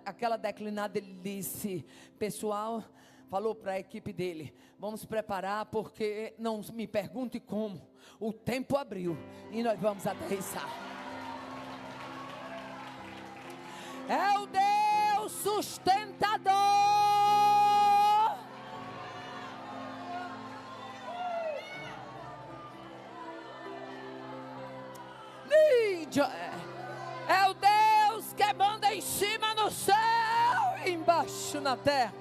Speaker 1: aquela declinada, ele disse: pessoal, falou para a equipe dele: vamos preparar, porque não me pergunte como, o tempo abriu e nós vamos aterrissar. É o Deus sustentador. É o Deus que manda em cima no céu e embaixo na terra.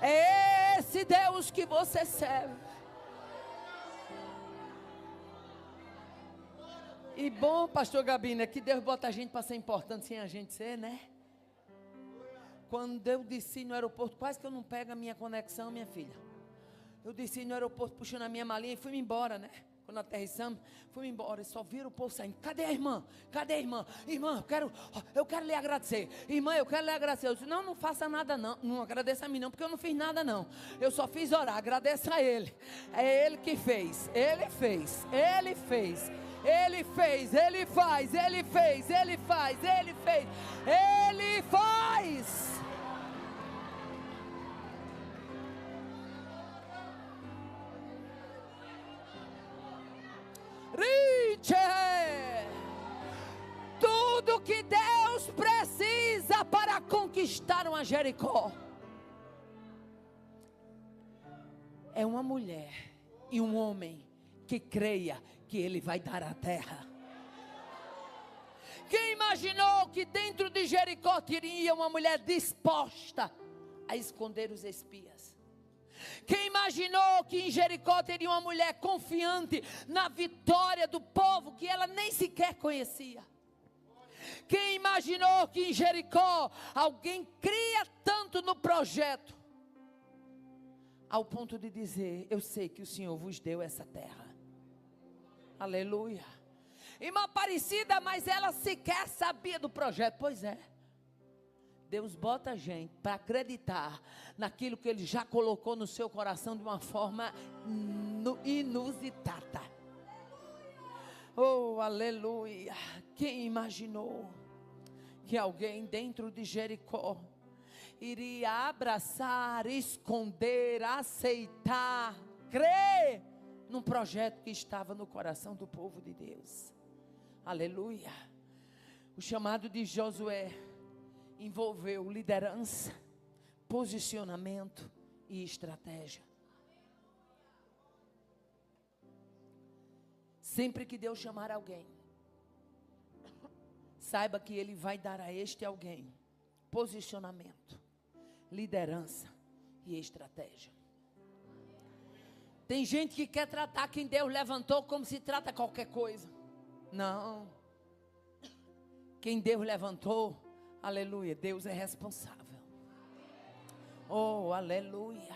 Speaker 1: É esse Deus que você serve. E bom, pastor Gabina, que Deus bota a gente para ser importante sem a gente ser, né? Quando eu desci no aeroporto, quase que eu não pego a minha conexão, minha filha. Eu desci no aeroporto puxando a minha malinha e fui embora, né? Quando aterrissamos, fui embora e só viram o povo saindo. Cadê a irmã? Cadê a irmã? Irmã, eu quero lhe agradecer. Irmã, eu quero lhe agradecer. Eu disse: não faça nada não. Não agradeça a mim não, porque eu não fiz nada não. Eu só fiz orar. Agradeça a Ele. É Ele que fez. Ele fez. Ele fez. Ele fez. Ele faz. Ele fez. Ele faz. Ele fez. Ele faz. Tudo que Deus precisa para conquistar uma Jericó é uma mulher e um homem que creia que Ele vai dar a terra, Quem imaginou que dentro de Jericó teria uma mulher disposta a esconder os espias? Quem imaginou que em Jericó teria uma mulher confiante na vitória do povo que ela nem sequer conhecia? Quem imaginou que em Jericó alguém cria tanto no projeto, ao ponto de dizer: eu sei que o Senhor vos deu essa terra. Aleluia. Irmã Aparecida, mas ela sequer sabia do projeto. Pois é. Deus bota a gente para acreditar naquilo que Ele já colocou no seu coração de uma forma inusitada. Oh, aleluia. Quem imaginou que alguém dentro de Jericó iria abraçar, esconder, aceitar, crer num projeto que estava no coração do povo de Deus? Aleluia. O chamado de Josué envolveu liderança, posicionamento e estratégia. Sempre que Deus chamar alguém, saiba que Ele vai dar a este alguém posicionamento, liderança e estratégia. Tem gente que quer tratar quem Deus levantou como se trata qualquer coisa. Não. Quem Deus levantou, aleluia, Deus é responsável. Oh, aleluia.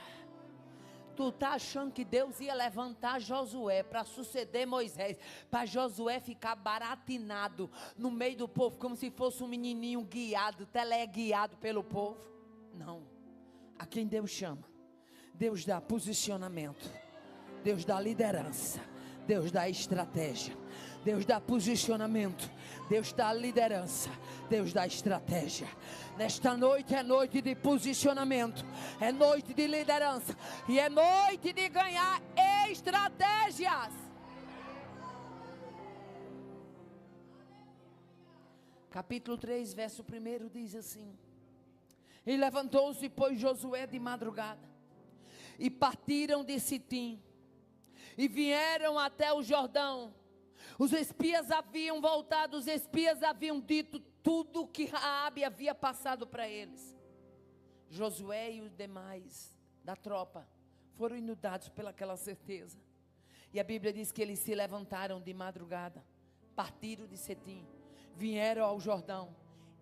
Speaker 1: Tu tá achando que Deus ia levantar Josué para suceder Moisés, para Josué ficar baratinado no meio do povo, como se fosse um menininho guiado, teleguiado pelo povo? Não. A quem Deus chama, Deus dá posicionamento, Deus dá liderança, Deus dá estratégia, Deus dá posicionamento, Deus dá liderança, Deus dá estratégia. Nesta noite é noite de posicionamento, é noite de liderança e é noite de ganhar estratégias. Capítulo 3, verso 1 diz assim: e levantou-se, pois, Josué de madrugada, e partiram de Sitim, e vieram até o Jordão. Os espias haviam voltado, os espias haviam dito tudo o que Raabe havia passado para eles. Josué e os demais da tropa foram inundados pelaquela certeza. E a Bíblia diz que eles se levantaram de madrugada, partiram de Sitim, vieram ao Jordão,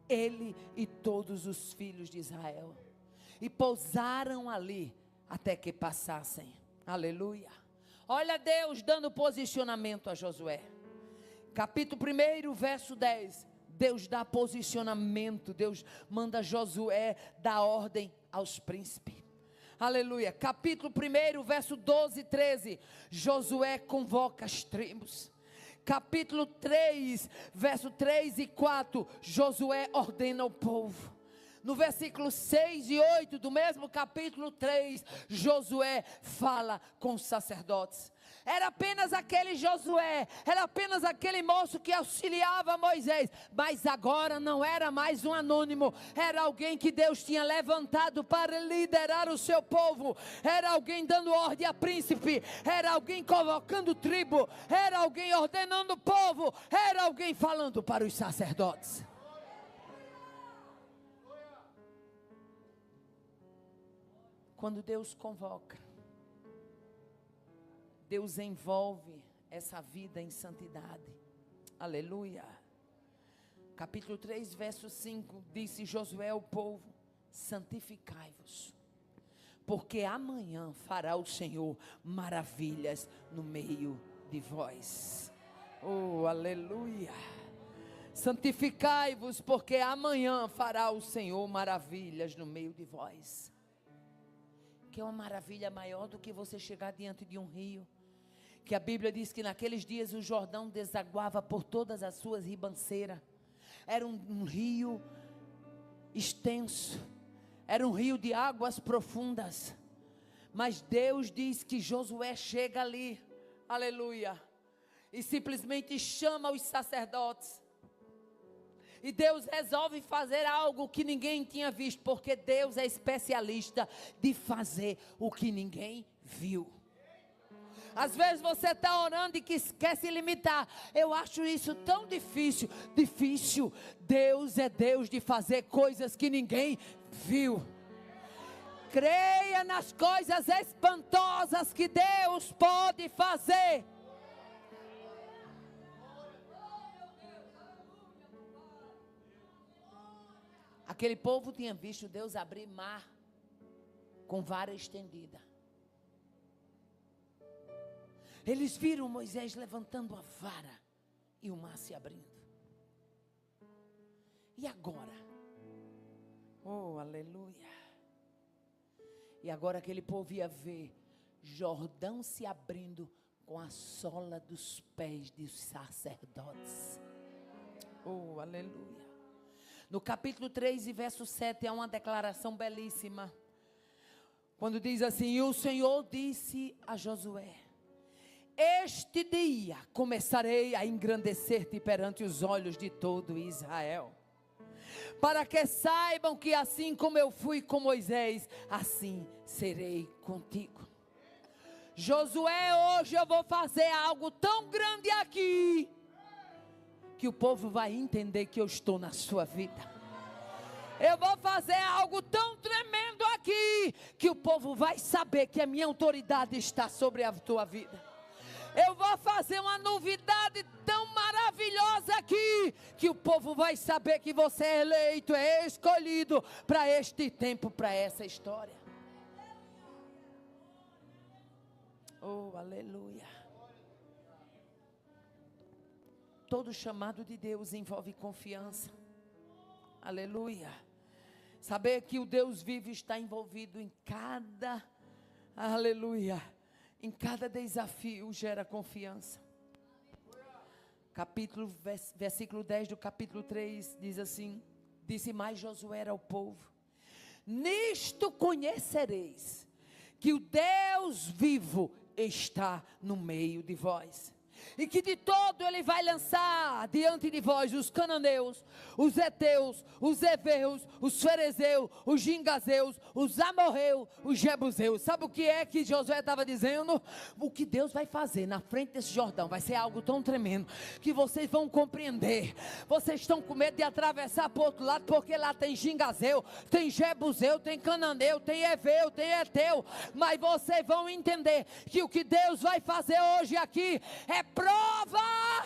Speaker 1: ele e todos os filhos de Israel, e pousaram ali até que passassem. Aleluia. Olha Deus dando posicionamento a Josué. Capítulo 1, verso 10. Deus dá posicionamento. Deus manda Josué dar ordem aos príncipes. Aleluia. Capítulo 1, verso 12 e 13. Josué convoca as tribos. Capítulo 3, verso 3 e 4. Josué ordena o povo. No versículo 6 e 8 do mesmo capítulo 3, Josué fala com os sacerdotes. Era apenas aquele Josué, era apenas aquele moço que auxiliava Moisés, mas agora não era mais um anônimo, era alguém que Deus tinha levantado para liderar o seu povo, era alguém dando ordem a príncipe, era alguém convocando tribo, era alguém ordenando o povo, era alguém falando para os sacerdotes. Quando Deus convoca, Deus envolve essa vida em santidade. Aleluia. Capítulo 3, verso 5, disse Josué ao povo: santificai-vos, porque amanhã fará o Senhor maravilhas no meio de vós. Oh, aleluia. Santificai-vos, porque amanhã fará o Senhor maravilhas no meio de vós. Que é uma maravilha maior do que você chegar diante de um rio, que a Bíblia diz que naqueles dias o Jordão desaguava por todas as suas ribanceiras. Era um rio extenso, era um rio de águas profundas, mas Deus diz que Josué chega ali, aleluia, e simplesmente chama os sacerdotes. E Deus resolve fazer algo que ninguém tinha visto, porque Deus é especialista de fazer o que ninguém viu. Às vezes você está orando e quer se limitar. Eu acho isso tão difícil. Difícil. Deus é Deus de fazer coisas que ninguém viu. Creia nas coisas espantosas que Deus pode fazer. Aquele povo tinha visto Deus abrir mar com vara estendida. Eles viram Moisés levantando a vara e o mar se abrindo. E agora? Oh, aleluia. E agora aquele povo ia ver Jordão se abrindo com a sola dos pés dos sacerdotes. Oh, aleluia. No capítulo 3 e verso 7 há uma declaração belíssima. Quando diz assim: e o Senhor disse a Josué: este dia começarei a engrandecer-te perante os olhos de todo Israel, para que saibam que assim como eu fui com Moisés, assim serei contigo. Josué, hoje eu vou fazer algo tão grande aqui, que o povo vai entender que eu estou na sua vida. Eu vou fazer algo tão tremendo aqui, que o povo vai saber que a minha autoridade está sobre a tua vida. Eu vou fazer uma novidade tão maravilhosa aqui, que o povo vai saber que você é eleito, é escolhido para este tempo, para essa história. Oh, aleluia. Todo chamado de Deus envolve confiança. Aleluia. Saber que o Deus vivo está envolvido em cada, aleluia, em cada desafio gera confiança. Versículo 10 do capítulo 3 diz assim: disse mais Josué ao povo: nisto conhecereis que o Deus vivo está no meio de vós, e que de todo ele vai lançar diante de vós os cananeus, os heteus, os heveus, os ferezeus, os gingazeus, os amorreus, os jebuseus. Sabe o que é que Josué estava dizendo? O que Deus vai fazer na frente desse Jordão vai ser algo tão tremendo, que vocês vão compreender. Vocês estão com medo de atravessar para o outro lado, porque lá tem gingazeu, tem jebuseu, tem cananeu, tem heveu, tem heteu. Mas vocês vão entender que o que Deus vai fazer hoje aqui é prova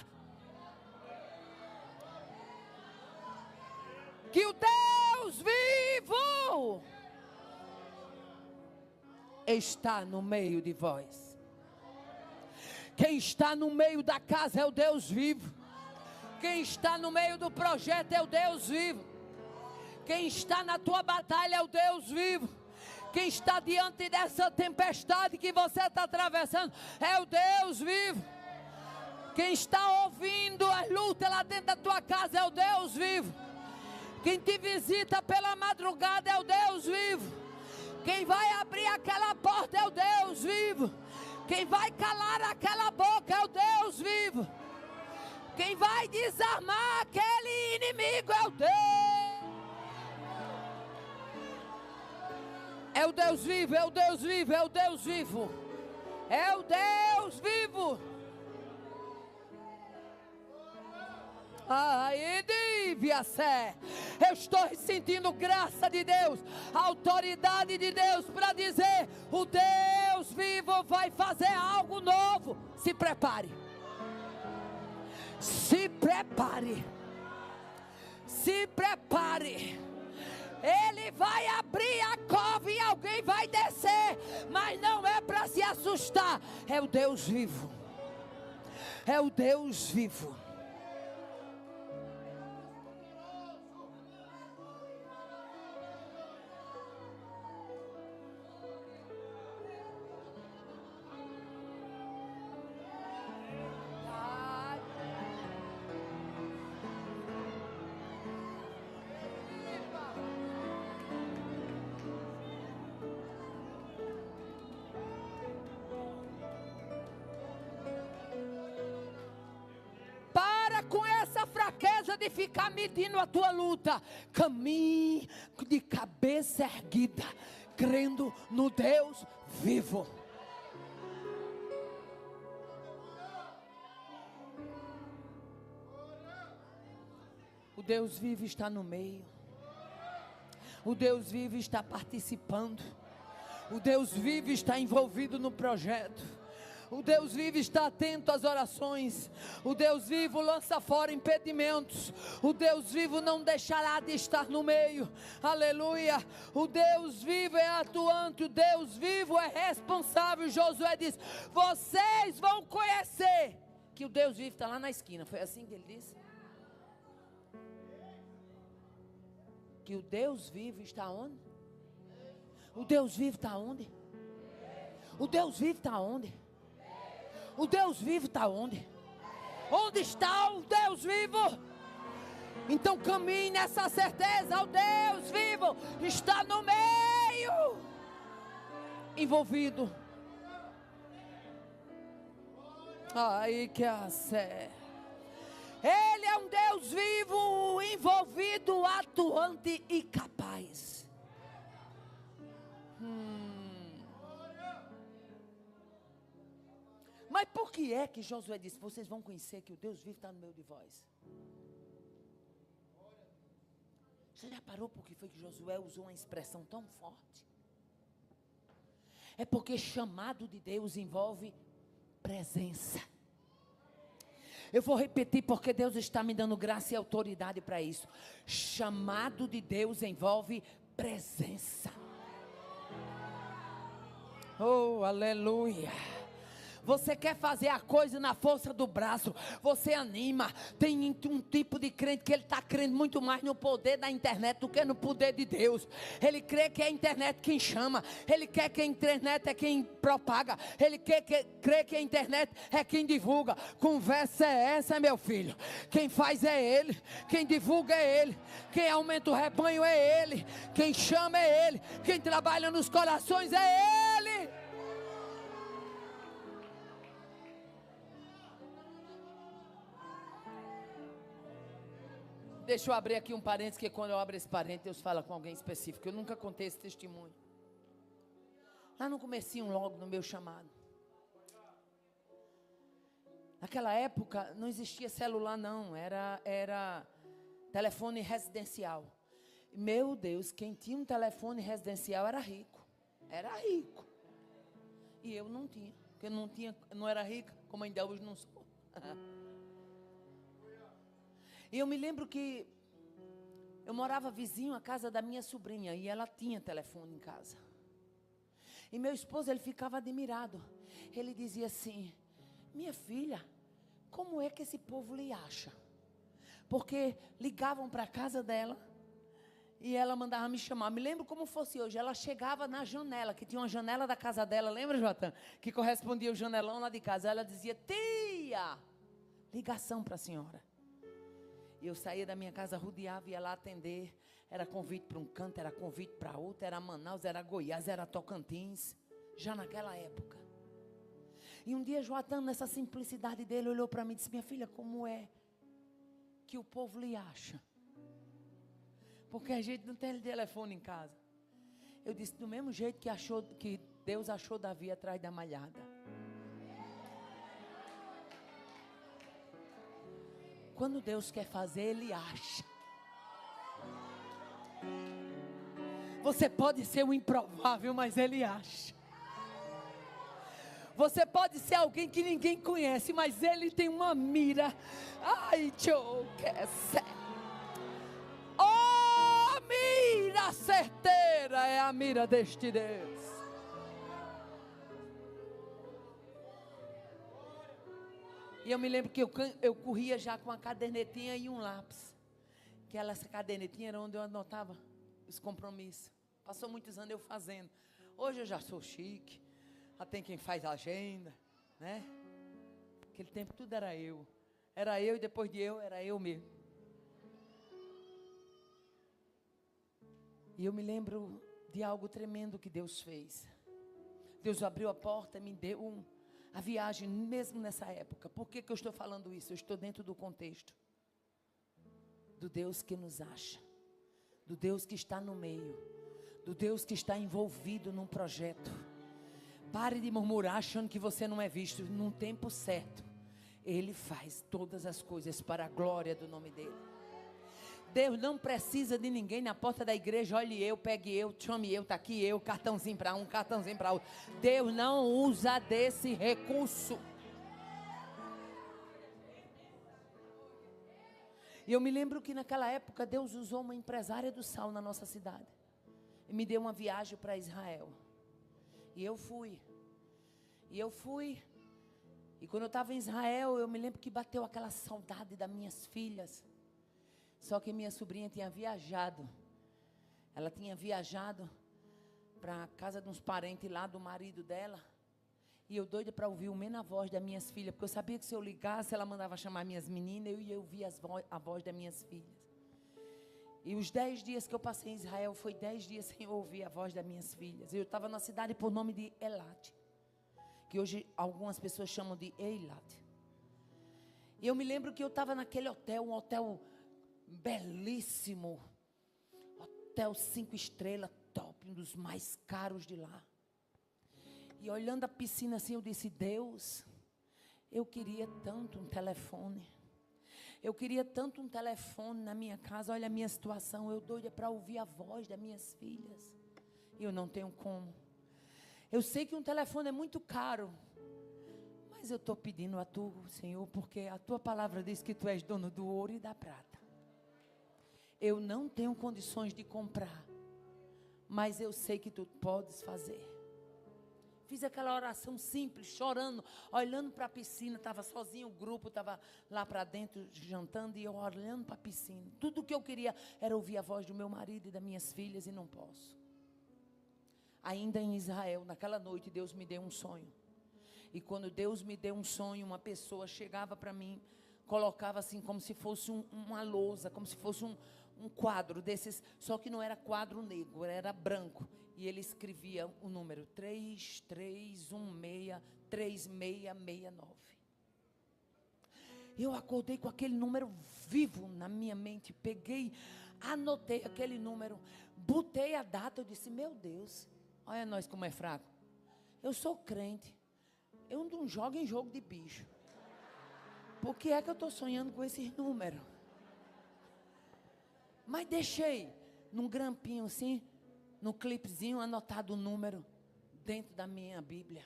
Speaker 1: que o Deus vivo está no meio de vós. Quem está no meio da casa é o Deus vivo. Quem está no meio do projeto é o Deus vivo. Quem está na tua batalha é o Deus vivo. Quem está diante dessa tempestade que você está atravessando é o Deus vivo. Quem está ouvindo as lutas lá dentro da tua casa é o Deus vivo. Quem te visita pela madrugada é o Deus vivo. Quem vai abrir aquela porta é o Deus vivo. Quem vai calar aquela boca é o Deus vivo. Quem vai desarmar aquele inimigo é o Deus. É o Deus vivo, é o Deus vivo, é o Deus vivo. É o Deus vivo. Eu estou sentindo graça de Deus, autoridade de Deus para dizer: o Deus vivo vai fazer algo novo. Se prepare. Se prepare. Se prepare. Ele vai abrir a cova e alguém vai descer, mas não é para se assustar. É o Deus vivo. É o Deus vivo. Com essa fraqueza de ficar medindo a tua luta, caminhe de cabeça erguida, crendo no Deus vivo. Deus vivo está no meio. O Deus vivo está participando. O Deus vivo está envolvido no projeto. O Deus vivo está atento às orações. O Deus vivo lança fora impedimentos. O Deus vivo não deixará de estar no meio. Aleluia. O Deus vivo é atuante. O Deus vivo é responsável. Josué diz: vocês vão conhecer que o Deus vivo está lá na esquina. Foi assim que ele disse? Que o Deus vivo está onde? O Deus vivo está onde? O Deus vivo está onde? O Deus vivo está onde? Onde está o Deus vivo? Então caminhe nessa certeza. O Deus vivo está no meio, envolvido. Ai, que sé. Ele é um Deus vivo, envolvido, atuante e capaz. Mas por que é que Josué disse: vocês vão conhecer que o Deus vivo está no meio de vós? Você já parou por que foi que Josué usou uma expressão tão forte? É porque chamado de Deus envolve presença. Eu vou repetir porque Deus está me dando graça e autoridade para isso. Chamado de Deus envolve presença. Oh, aleluia. Você quer fazer a coisa na força do braço, você anima. Tem um tipo de crente que ele está crendo muito mais no poder da internet do que no poder de Deus. Ele crê que é a internet quem chama. Ele quer que a internet é quem propaga. Ele crê que a internet é quem divulga. Conversa é essa, meu filho. Quem faz é Ele. Quem divulga é Ele. Quem aumenta o rebanho é Ele. Quem chama é Ele. Quem trabalha nos corações é Ele. Deixa eu abrir aqui um parênteses, que quando eu abro esse parênteses, Deus fala com alguém específico. Eu nunca contei esse testemunho. Lá no comecinho, logo no meu chamado. Naquela época, não existia celular não, era telefone residencial. Meu Deus, quem tinha um telefone residencial era rico. Era rico. E eu não tinha, porque não era rica, como ainda hoje não sou. E eu me lembro que eu morava vizinho à casa da minha sobrinha e ela tinha telefone em casa. E meu esposo, ele ficava admirado. Ele dizia assim: minha filha, como é que esse povo lhe acha? Porque ligavam para a casa dela e ela mandava me chamar. Me lembro como fosse hoje. Ela chegava na janela, que tinha uma janela da casa dela, lembra, Joatan? Que correspondia ao janelão lá de casa. Ela dizia: tia, ligação para a senhora. E eu saía da minha casa, rodeava e ia lá atender. Era convite para um canto, era convite para outro. Era Manaus, era Goiás, era Tocantins. Já naquela época. E um dia Joatan, nessa simplicidade dele, olhou para mim e disse: minha filha, como é que o povo lhe acha? Porque a gente não tem telefone em casa. Eu disse: do mesmo jeito que Deus achou Davi atrás da malhada. Quando Deus quer fazer, Ele acha. Você pode ser o improvável, mas Ele acha. Você pode ser alguém que ninguém conhece, mas Ele tem uma mira. Ai, tchau, que sé. Oh, mira certeira é a mira deste Deus. E eu me lembro que eu corria já com uma cadernetinha e um lápis. Essa cadernetinha era onde eu anotava os compromissos. Passou muitos anos eu fazendo. Hoje eu já sou chique. Já tem quem faz a agenda, né? Aquele tempo tudo era eu. Era eu e depois de eu, era eu mesmo. E eu me lembro de algo tremendo que Deus fez. Deus abriu a porta, me deu a viagem mesmo nessa época. Por que eu estou falando isso? Eu estou dentro do contexto do Deus que nos acha, do Deus que está no meio, do Deus que está envolvido num projeto. Pare de murmurar achando que você não é visto. Num tempo certo Ele faz todas as coisas para a glória do nome dEle. Deus não precisa de ninguém na porta da igreja. Olhe eu, pegue eu, chame eu, tá aqui eu, cartãozinho para um, cartãozinho para outro. Deus não usa desse recurso. E eu me lembro que naquela época Deus usou uma empresária do sal na nossa cidade. E me deu uma viagem para Israel. E eu fui. E quando eu estava em Israel, eu me lembro que bateu aquela saudade das minhas filhas. Só que minha sobrinha tinha viajado. Ela tinha viajado para a casa de uns parentes lá do marido dela. E eu doida para ouvir o menos a voz das minhas filhas. Porque eu sabia que se eu ligasse, ela mandava chamar minhas meninas. Eu ia ouvir a voz das minhas filhas. E os 10 dias que eu passei em Israel, foi 10 dias sem ouvir a voz das minhas filhas. Eu estava na cidade por nome de Elat. Que hoje algumas pessoas chamam de Eilat. E eu me lembro que eu estava naquele hotel, um hotel belíssimo, hotel 5 estrelas, top, um dos mais caros de lá. E olhando a piscina assim, eu disse: Deus, eu queria tanto um telefone. Eu queria tanto um telefone na minha casa. Olha a minha situação, eu doida para ouvir a voz das minhas filhas. E eu não tenho como. Eu sei que um telefone é muito caro, mas eu estou pedindo a Tu, Senhor, porque a Tua palavra diz que Tu és dono do ouro e da prata. Eu não tenho condições de comprar, mas eu sei que Tu podes fazer. Fiz aquela oração simples, chorando, olhando para a piscina. Estava sozinho, o grupo estava lá para dentro jantando e eu olhando para a piscina. Tudo o que eu queria era ouvir a voz do meu marido e das minhas filhas e não posso. Ainda em Israel, naquela noite, Deus me deu um sonho. E quando Deus me deu um sonho, uma pessoa chegava para mim, colocava assim como se fosse uma lousa, como se fosse um quadro desses, só que não era quadro negro, era branco. E ele escrevia o número 33163669. Eu acordei com aquele número vivo na minha mente, peguei, anotei aquele número, botei a data, eu disse: meu Deus, olha nós como é fraco. Eu sou crente, eu não jogo em jogo de bicho. Por que é que eu estou sonhando com esses números? Mas deixei num grampinho assim, no clipezinho, anotado o número dentro da minha Bíblia.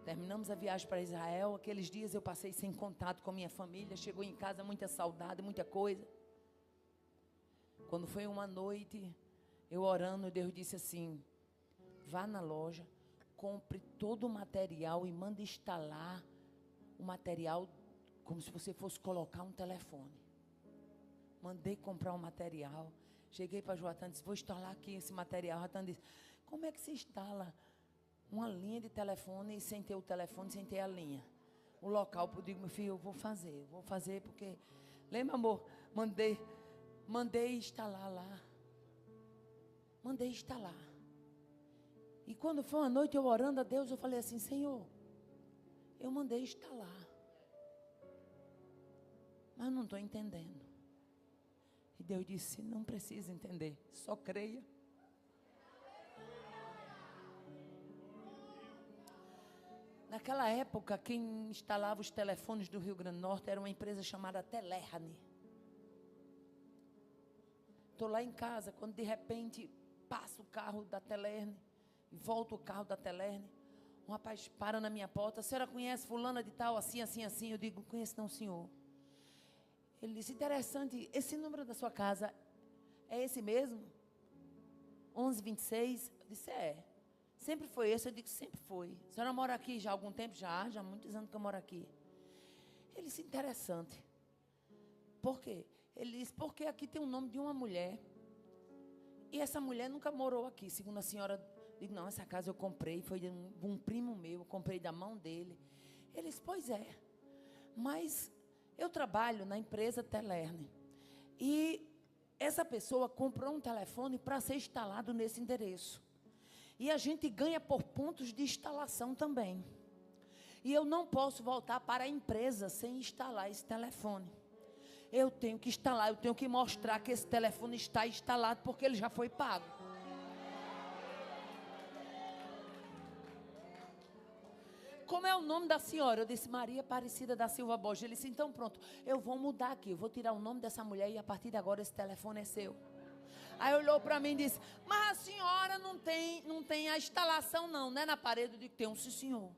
Speaker 1: Terminamos a viagem para Israel. Aqueles dias eu passei sem contato com minha família. Chegou em casa muita saudade, muita coisa. Quando foi uma noite, eu orando, Deus disse assim: vá na loja, compre todo o material e manda instalar o material como se você fosse colocar um telefone. Mandei comprar um material. Cheguei para Joatan e disse: vou instalar aqui esse material. Joatan disse: como é que se instala uma linha de telefone sem ter o telefone, sem ter a linha? O local, eu digo: meu filho, eu vou fazer porque... Lembra, amor? Mandei instalar lá. Mandei instalar. E quando foi uma noite eu orando a Deus, eu falei assim: Senhor, eu mandei instalar, mas não estou entendendo. E Deus disse: não precisa entender, só creia. Naquela época, quem instalava os telefones do Rio Grande do Norte era uma empresa chamada Telerne. Estou lá em casa, quando de repente passa o carro da Telerne, volta o carro da Telerne, um rapaz para na minha porta: a senhora conhece fulana de tal, assim, assim, assim? Eu digo: conheço não, senhor. Ele disse: interessante, esse número da sua casa é esse mesmo? 1126? Eu disse: é. Sempre foi esse? Eu digo: sempre foi. A senhora mora aqui já há algum tempo? Já há muitos anos que eu moro aqui. Ele disse: interessante. Por quê? Ele disse: porque aqui tem o nome de uma mulher. E essa mulher nunca morou aqui, segundo a senhora. Eu digo: não, essa casa eu comprei, foi de um primo meu, eu comprei da mão dele. Ele disse: pois é, mas eu trabalho na empresa Telerne. E essa pessoa comprou um telefone para ser instalado nesse endereço. E a gente ganha por pontos de instalação também. E eu não posso voltar para a empresa sem instalar esse telefone. Eu tenho que instalar, eu tenho que mostrar que esse telefone está instalado, porque ele já foi pago. como é o nome da senhora? Eu disse, Maria Aparecida da Silva Borges. Ele disse, então pronto, eu vou mudar aqui, eu vou tirar o nome dessa mulher e a partir de agora esse telefone é seu. Aí olhou para mim e disse, mas a senhora não tem a instalação não, né, na parede? Eu disse, tem um, sim senhor.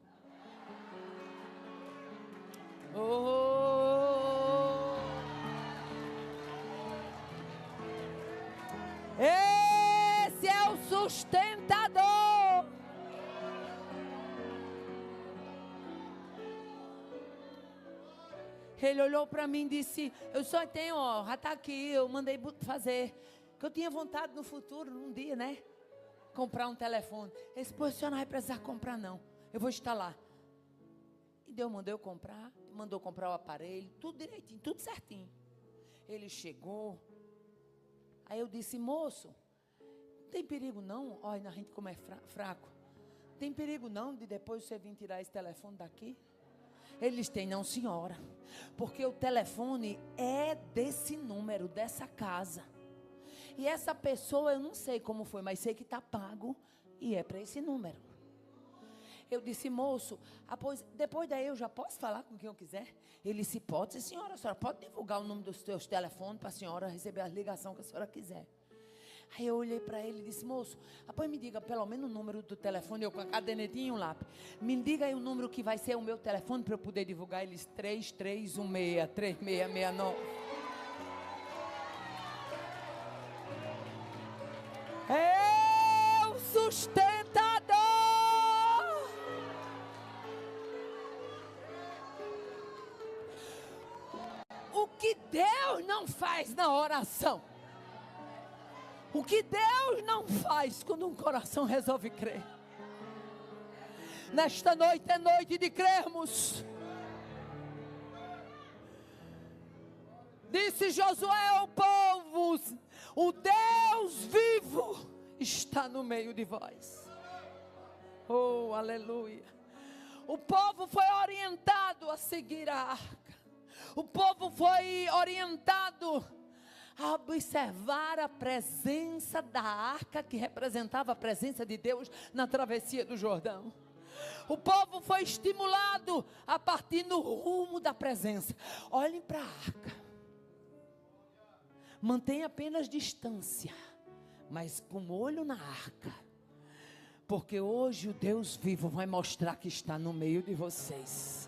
Speaker 1: Oh. Esse é o sustentador. Ele olhou para mim e disse, eu só tenho, ó, já está aqui, eu mandei fazer. Que eu tinha vontade no futuro, num dia, né? Comprar um telefone. Ele disse, pois a senhora não vai precisar comprar não, eu vou instalar. E Deus mandou eu comprar, mandou comprar o aparelho, tudo direitinho, tudo certinho. Ele chegou, aí eu disse, moço, não tem perigo não, olha a gente como é fraco. Tem perigo não de depois você vir tirar esse telefone daqui? Eles têm, não senhora, porque o telefone é desse número, dessa casa. E essa pessoa, eu não sei como foi, mas sei que está pago e é para esse número. Eu disse, moço, depois daí eu já posso falar com quem eu quiser? Ele disse, pode, senhora, a senhora pode divulgar o número dos seus telefones para a senhora receber a ligação que a senhora quiser. Aí eu olhei para ele e disse, moço, depois me diga pelo menos o número do telefone, eu com a cadernetinha e um lápis. Me diga aí o número que vai ser o meu telefone para eu poder divulgar. Ele disse, 3316-3669. É o sustentador. O que Deus não faz na oração, o que Deus não faz quando um coração resolve crer. Nesta noite é noite de crermos. Disse Josué ao povo, o Deus vivo está no meio de vós. Oh, aleluia. O povo foi orientado a seguir a arca. O povo foi orientado a observar a presença da arca, que representava a presença de Deus na travessia do Jordão. O povo foi estimulado a partir no rumo da presença. Olhem para a arca. Mantenha apenas distância, mas com o olho na arca. Porque hoje o Deus vivo vai mostrar que está no meio de vocês.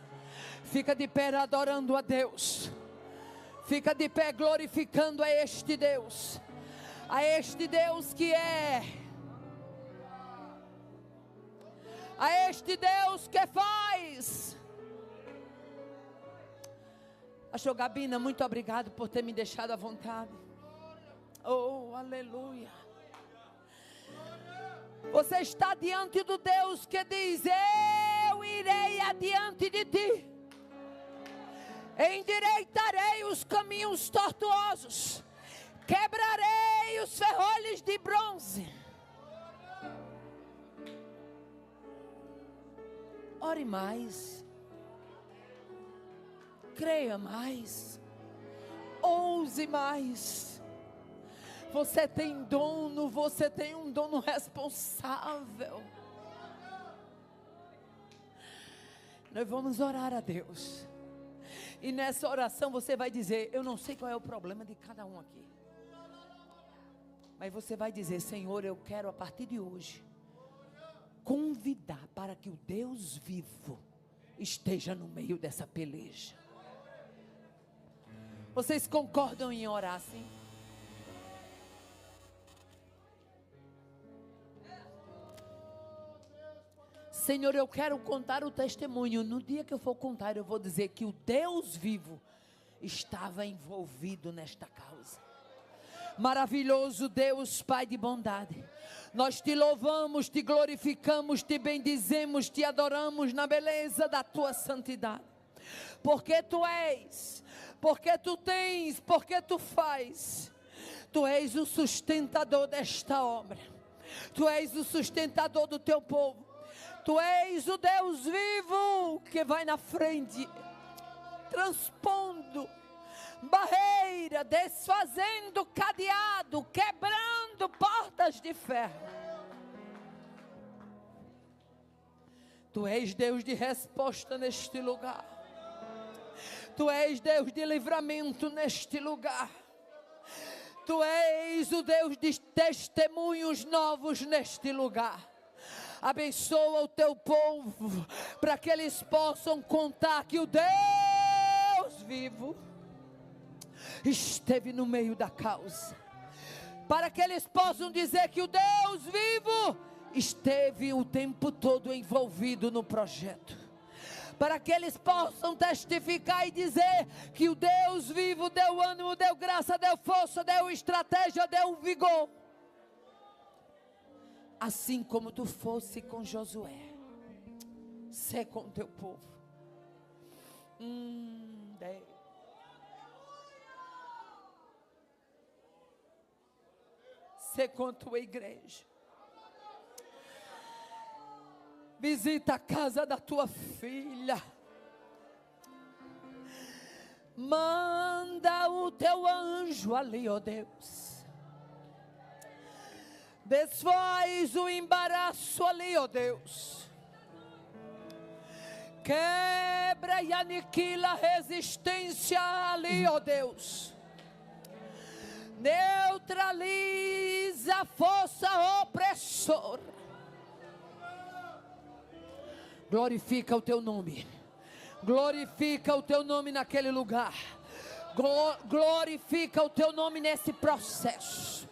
Speaker 1: Fica de pé adorando a Deus. Fica de pé glorificando a este Deus. A este Deus que é. A este Deus que faz. Pastor Gabina, muito obrigado por ter me deixado à vontade. Oh, aleluia. Você está diante do Deus que diz, eu irei adiante de ti. Endireitarei os caminhos tortuosos, quebrarei os ferrolhos de bronze. Ore mais, creia mais, ouse mais. Você tem dono, você tem um dono responsável. Nós vamos orar a Deus. E nessa oração você vai dizer, eu não sei qual é o problema de cada um aqui. Mas você vai dizer, Senhor, eu quero a partir de hoje convidar para que o Deus vivo esteja no meio dessa peleja. Vocês concordam em orar assim? Senhor, eu quero contar o testemunho. No dia que eu for contar, eu vou dizer que o Deus vivo estava envolvido nesta causa. Maravilhoso Deus, Pai de bondade, nós te louvamos, te glorificamos, te bendizemos, te adoramos na beleza da tua santidade. Porque tu és, porque tu tens, porque tu faz. Tu és o sustentador desta obra. Tu és o sustentador do teu povo. Tu és o Deus vivo que vai na frente, transpondo barreira, desfazendo cadeado, quebrando portas de ferro. Tu és Deus de resposta neste lugar. Tu és Deus de livramento neste lugar. Tu és o Deus de testemunhos novos neste lugar. Abençoa o teu povo, para que eles possam contar que o Deus vivo esteve no meio da causa. Para que eles possam dizer que o Deus vivo esteve o tempo todo envolvido no projeto. Para que eles possam testificar e dizer que o Deus vivo deu ânimo, deu graça, deu força, deu estratégia, deu vigor. Assim como tu fosse com Josué, sê com teu povo. Sê com tua igreja. Visita a casa da tua filha. Manda o teu anjo ali, ó Deus. Desfaz o embaraço ali, ó Deus. Quebra e aniquila a resistência ali, ó Deus. Neutraliza a força opressora. Glorifica o teu nome. Glorifica o teu nome naquele lugar. Glorifica o teu nome nesse processo.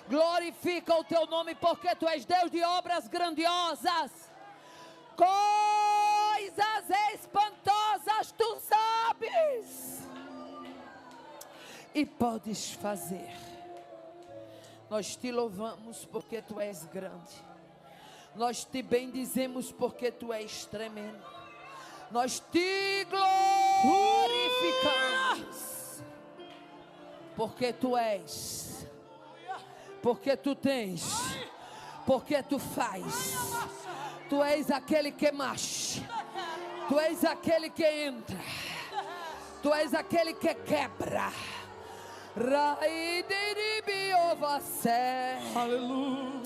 Speaker 1: Glorifica o teu nome, porque tu és Deus de obras grandiosas. Coisas espantosas tu sabes e podes fazer. Nós te louvamos porque tu és grande. Nós te bendizemos porque tu és tremendo. Nós te glorificamos porque tu és. Porque tu tens, porque tu faz. Tu és aquele que marcha. Tu és aquele que entra. Tu és aquele que quebra. Aleluia.